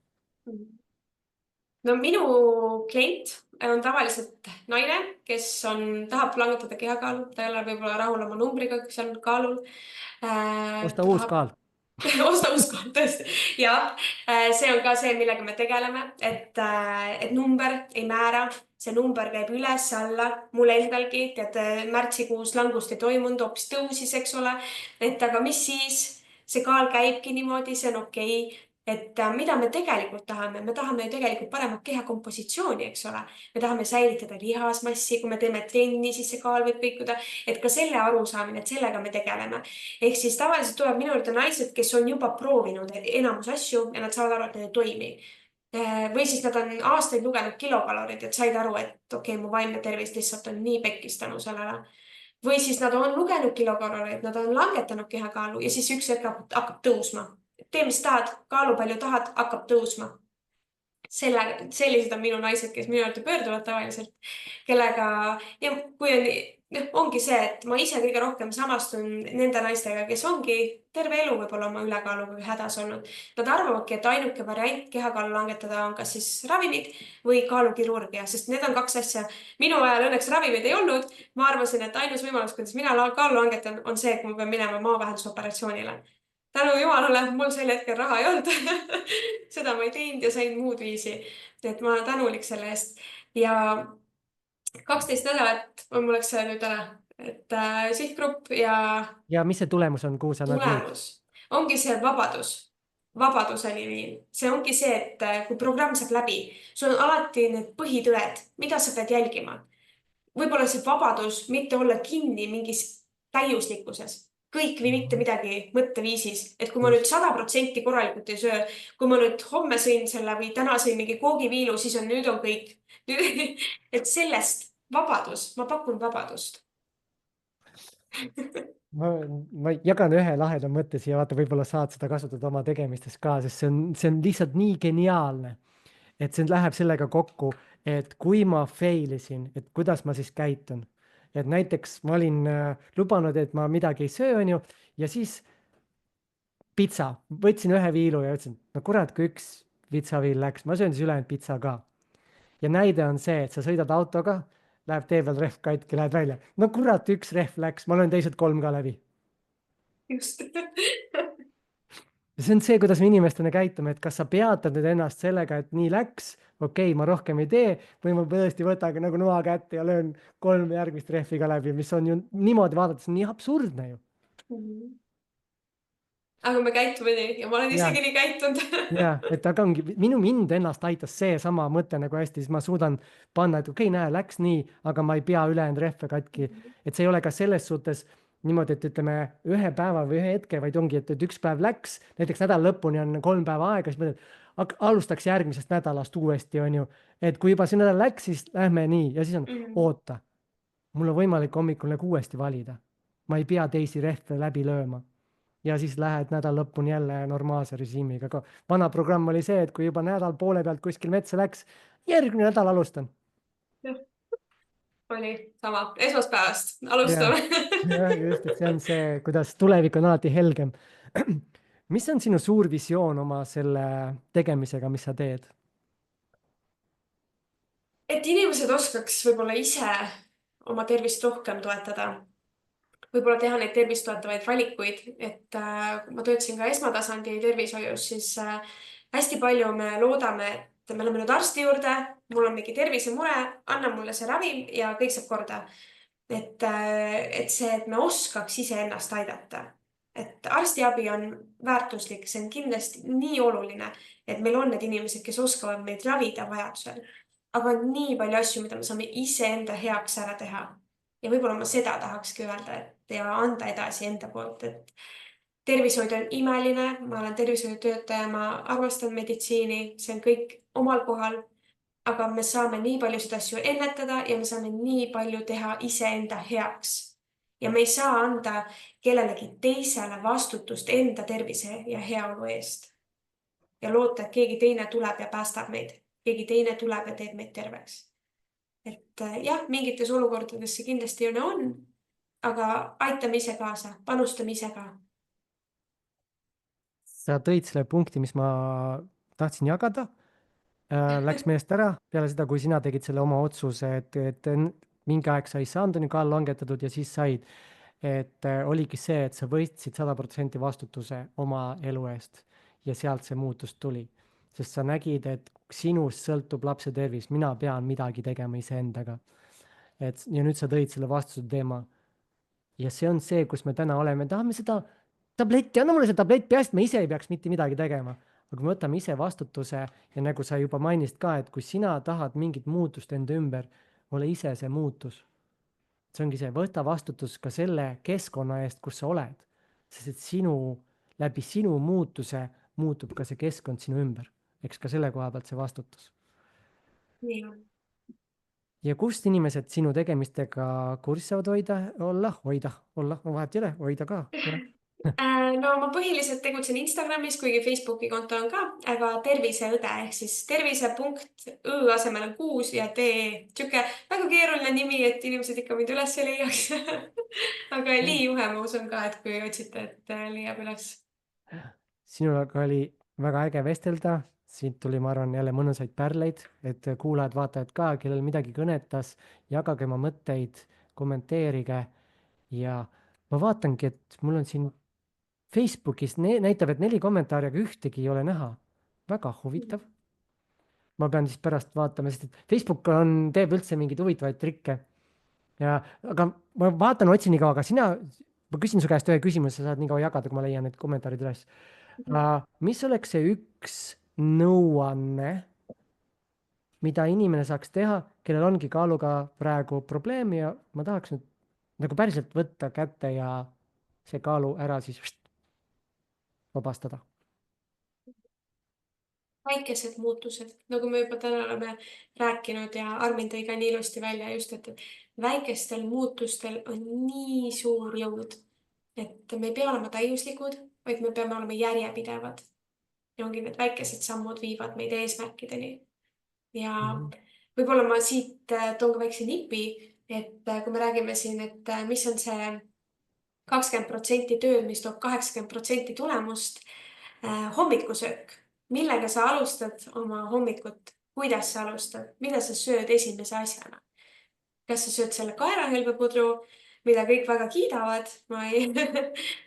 Speaker 2: No minu klient on tavaliselt naine, kes tahab langetada kehakaalu, ta ei ole võib-olla rahul oma numbriga, kes on kaalul.
Speaker 1: Osta uus kaal.
Speaker 2: Osta uus kaal, tõesti. Ja see on ka see, millega me tegeleme, et number ei määra, see number käib üles-alla, mul endalgi, tead, märtsikuus langust ei toimunud, hoopis tõusis, eks ole, et aga mis siis, see kaal käibki niimoodi, see on okei. Et mida me tegelikult tahame? Me tahame ju tegelikult paremat kehakompositsiooni, eks ole. Me tahame säilitada lihasmassi, kui me teeme trenni, siis see kaal võib kõikuda, et ka selle arusaamine, et sellega me tegeleme. Ehk siis tavaliselt tuleb minu juurde naised, kes on juba proovinud enamus asju ja nad saavad aru, et need ei toimi. Või siis nad on aastaid lugenud kilokalorid, et said aru, et okei, mu vaimne tervis lihtsalt on nii pekkis tänu sellele. Või siis nad on lugenud kilokalorid, nad on langetanud kehakaalu ja siis üks hetk hakkab tõusma. Tee, mis tahad, kaalu palju tahad, hakkab tõusma. sellised on minu naised, kes minu juurde pöörduvad tavaliselt, kellega ja kui on, ongi see, et ma ise kõige rohkem samastun nende naistega, kes ongi terve elu võib-olla oma ülekaaluga hädas olnud. Nad arvavadki, et ainuke variant kehakaalu langetada on kas siis ravimid või kaalukirurgia, sest need on kaks asja. Minu ajal õnneks ravimeid ei olnud. Ma arvasin, et ainus võimalus, kuidas mina kaalu langetan, on see, kui ma pean minema maavähendusoperatsioonile. Tänu jumalale, mul sel hetkel raha ei olnud. Seda ma ei teinud ja sain muud viisi. Et ma olen tänulik selle eest. Ja 12 nädalat on mul läks nüüd ära. Et sihtgrupp ja
Speaker 1: Ja mis see tulemus on, kuhu sa nüüd?
Speaker 2: tulemus ongi see vabadus. Vabaduseni nii. See ongi see, et kui programm saab läbi, sul on alati need põhitõed, mida sa pead jälgima. Võib-olla see vabadus mitte olla kinni mingis täiuslikkuses. Kõik või mitte midagi mõtteviisis. Et kui ma nüüd 100% korralikult ei söö, kui ma nüüd homme sõin selle või täna sõin mingi koogiviilu, siis on nüüd on kõik. Et sellest vabadus, ma pakun vabadust.
Speaker 1: Ma jagan ühe laheda mõtte siia, vaata, võib-olla saad seda kasutada oma tegemistes ka, sest see on lihtsalt nii geniaalne, et see läheb sellega kokku, et kui ma fail isin, et kuidas ma siis käitun. Et näiteks ma olin lubanud, et ma midagi ei söö, on ju, ja siis pitsa, võtsin ühe viilu ja ütlesin, no kurat, kui üks vitsaviil läks, ma söön siis ülejäänud pitsa ka. Ja näide on see, et sa sõidad autoga, läheb tee peal rehv katki, lähed välja. No kurat, üks rehv läks, ma löön teised 3 ka läbi.
Speaker 2: Just.
Speaker 1: See on see, kuidas me inimestena käitume, et kas sa peatad nüüd ennast sellega, et nii läks, okei, ma rohkem ei tee, või ma tõesti võtangi nagu noa kätte ja löön 3 järgmist rehvi ka läbi, mis on ju niimoodi vaadates nii absurdne ju.
Speaker 2: Aga me käitume nii ja ma olen isegi nii käitunud.
Speaker 1: Ja, et aga ongi, mind ennast aitas see sama mõte nagu hästi, siis ma suudan panna, et okei, näe, läks nii, aga ma ei pea ülejäänud rehve katki. Et see ei ole ka selles suhtes niimoodi, et ütleme ühe päeva või ühe hetke, vaid ongi, et üks päev läks, näiteks nädala lõpuni on 3 päeva aega, siis mõtled, alustaks järgmisest nädalast uuesti, on ju. Et kui juba see nädal läks, siis lähme nii ja siis on, oota, mul on võimalik hommikul nagu uuesti valida. Ma ei pea teisi rehve läbi lööma. Ja siis lähed nädal lõpuni jälle normaalse režiimiga. Vana programm oli see, et kui juba nädal poole pealt kuskil metsa läks, järgmine nädal alustan.
Speaker 2: Oli sama, esmaspäevast alustame.
Speaker 1: Ja, just, et see on see, kuidas tulevik on alati helgem. Mis on sinu suur visioon oma selle tegemisega, mis sa teed?
Speaker 2: Et inimesed oskaks võib-olla ise oma tervist rohkem toetada. Võib-olla teha neid tervist toetavaid valikuid, et ma töötasin ka esmatasandi tervishoius, siis hästi palju me loodame, et me oleme nüüd arsti juurde, mul on mingi tervisemure, anna mulle see ravim ja kõik saab korda. Et see, et me oskaks ise ennast aidata. Et arstiabi on väärtuslik, see on kindlasti nii oluline, et meil on need inimesed, kes oskavad meid ravida vajadusel. Aga on nii palju asju, mida me saame iseenda heaks ära teha. Ja võib-olla ma seda tahakski öelda, et ja anda edasi enda poolt, et tervishoid on imeline, ma olen tervishoiutöötaja, ma armastan meditsiini, see on kõik omal kohal, aga me saame nii paljusid asju ennetada ja me saame nii palju teha iseenda heaks. Ja me ei saa anda kellelegi teisele vastutust enda tervise ja heaolu eest. Ja loota, et keegi teine tuleb ja päästab meid. Keegi teine tuleb ja teeb meid terveks. Et jah, mingites olukordades see kindlasti on, aga aitame ise kaasa, panustame ise ka.
Speaker 1: Sa tõid selle punkti, mis ma tahtsin jagada. Läks meelest ära peale seda, kui sina tegid selle oma otsuse, et mingi aeg sa ei saanud kaal langetatud ja siis said. Et oligi see, et sa võtsid 100% vastutuse oma elu eest ja sealt see muutus tuli. Sest sa nägid, et sinust sõltub lapse tervis, mina pean midagi tegema iseendaga. Ja nüüd sa tõid selle vastuse teema. Ja see on see, kus me täna oleme, tahame seda tabletti, anna mulle see tablett peast, me ise ei peaks mitte midagi tegema. Aga kui me võtame ise vastutuse ja nagu sa juba mainisid ka, et kui sina tahad mingit muutust enda ümber, ole ise see muutus. See ongi see, võta vastutus ka selle keskkonna eest, kus sa oled. Sest et läbi sinu muutuse muutub ka see keskkond sinu ümber. Eks ka selle koha pealt see vastutus.
Speaker 2: Nii. Ja
Speaker 1: kust inimesed sinu tegemistega kurssi saavad olla, vahet ei ole, hoida ka.
Speaker 2: No ma põhiliselt tegutsen Instagramis, kuigi Facebooki konto on ka, aga terviseõde ehk siis tervise punkt õ asemel on 6 ja tee. Sihuke väga keeruline nimi, et inimesed ikka mind üles ei leiaks. aga Lii Juhe ma usun ka, et kui otsite, et leiab üles.
Speaker 1: Sinuga oli väga äge vestelda, siit tuli, ma arvan, jälle mõnusaid pärleid, et kuulajad-vaatajad ka, kellel midagi kõnetas, jagage oma mõtteid, kommenteerige ja ma vaatangi, et mul on siin Facebookis näitab, et 4 kommentaari, aga ühtegi ei ole näha. väga huvitav. ma pean siis pärast vaatama, sest et Facebook teeb üldse mingeid huvitavaid trikke ja, aga ma vaatan, otsin nii kaua, aga ma küsin su käest ühe küsimuse, sa saad nii kaua jagada, kui ma leian need kommentaarid üles. Mis oleks see üks nõuanne, mida inimene saaks teha, kellel ongi kaaluga praegu probleem ja ma tahaks nüüd nagu päriselt võtta kätte ja see kaalu ära siis vabastada?
Speaker 2: Väikesed muutused, nagu me juba täna oleme rääkinud ja Armin tõi ka nii ilusti välja just, et väikestel muutustel on nii suur jõud, et me ei pea olema täiuslikud, vaid me peame olema järjepidevad. Ja ongi need väikesed sammud viivad meid eesmärkideni. Ja
Speaker 1: Mhm.
Speaker 2: võib-olla ma siit toon ka väikse nipi, et kui me räägime siin, et mis on see 20% tööd, mis toob 80% tulemust. Hommikusöök, millega sa alustad oma hommikut, kuidas sa alustad, mida sa sööd esimese asjana? Kas sa sööd selle kaerahelbepudru, mida kõik väga kiidavad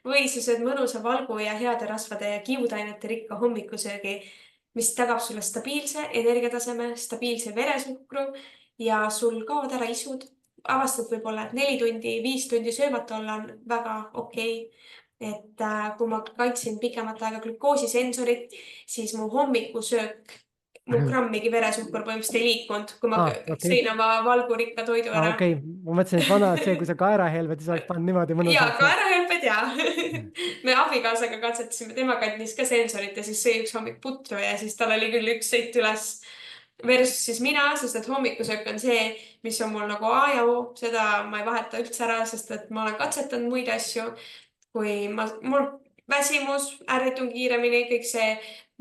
Speaker 2: või sa sööd mõnusa valgu ja heade rasvade ja kiudainete rikka hommikusöögi, mis tagab sulle stabiilse energiataseme, stabiilse veresuhkru ja sul kaovad ära isud. Avastad võib-olla, et 4 tundi, 5 tundi söömata olla on väga okei. Et kui ma kandsin pikemat aega glükoosisensorit, siis mu hommikusöök, mu grammigi veresuhkur põhimõtteliselt ei liikunud, kui ma
Speaker 1: Okei.
Speaker 2: sõin oma valgurikka toidu ära.
Speaker 1: Okei. Ma mõtlesin, et vana see, kui sa kaerahelbed, siis oleks pannud niimoodi
Speaker 2: ja
Speaker 1: mõnusalt.
Speaker 2: kaerahelbed ja me abikaasaga katsetasime, tema kandis ka sensorit ja siis sõi üks hommik putru ja siis tal oli küll üks sõit üles. Versus siis mina, sest et hommikusöök on see, mis on mul nagu A ja O, seda ma ei vaheta üldse ära, sest et ma olen katsetanud muid asju. Kui mul väsimus, ärritun kiiremini, kõik see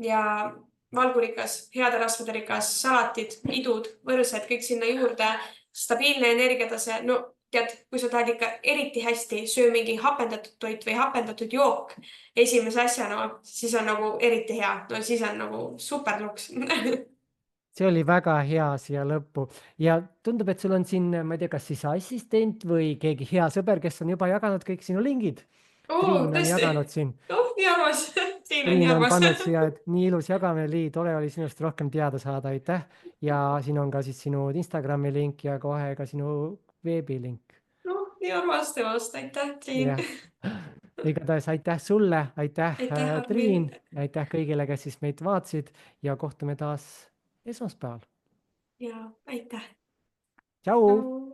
Speaker 2: ja valgurikas, heade rasvade rikas, salatid, idud, võrsed, kõik sinna juurde, stabiilne energiatase. No tead, kui sa tahad ikka eriti hästi, söö mingi hapendatud toit või hapendatud jook esimese asjana, siis on nagu eriti hea. No siis on nagu superluks.
Speaker 1: See oli väga hea siia lõppu ja tundub, et sul on siin, ma ei tea, kas siis assistent või keegi hea sõber, kes on juba jaganud kõik sinu lingid.
Speaker 2: Oo,
Speaker 1: Triin on
Speaker 2: tõesti.
Speaker 1: jaganud siin.
Speaker 2: Oh, nii armas. Siin on nii
Speaker 1: Triin on
Speaker 2: armas.
Speaker 1: pannud siia, et nii ilus jagamine, Lii, tore oli sinust rohkem teada saada, aitäh. Ja siin on ka siis sinu Instagrami link ja kohe ka sinu veebilink.
Speaker 2: No, nii armas temast. Aitäh, Triin.
Speaker 1: jah, igatahes aitäh sulle, aitäh
Speaker 2: Aitäh,
Speaker 1: Triin,
Speaker 2: Armin.
Speaker 1: aitäh kõigile, kes siis meid vaatasid ja kohtume taas esmaspäeval.
Speaker 2: Ja aitäh.
Speaker 1: Tšau.
Speaker 2: Tšau.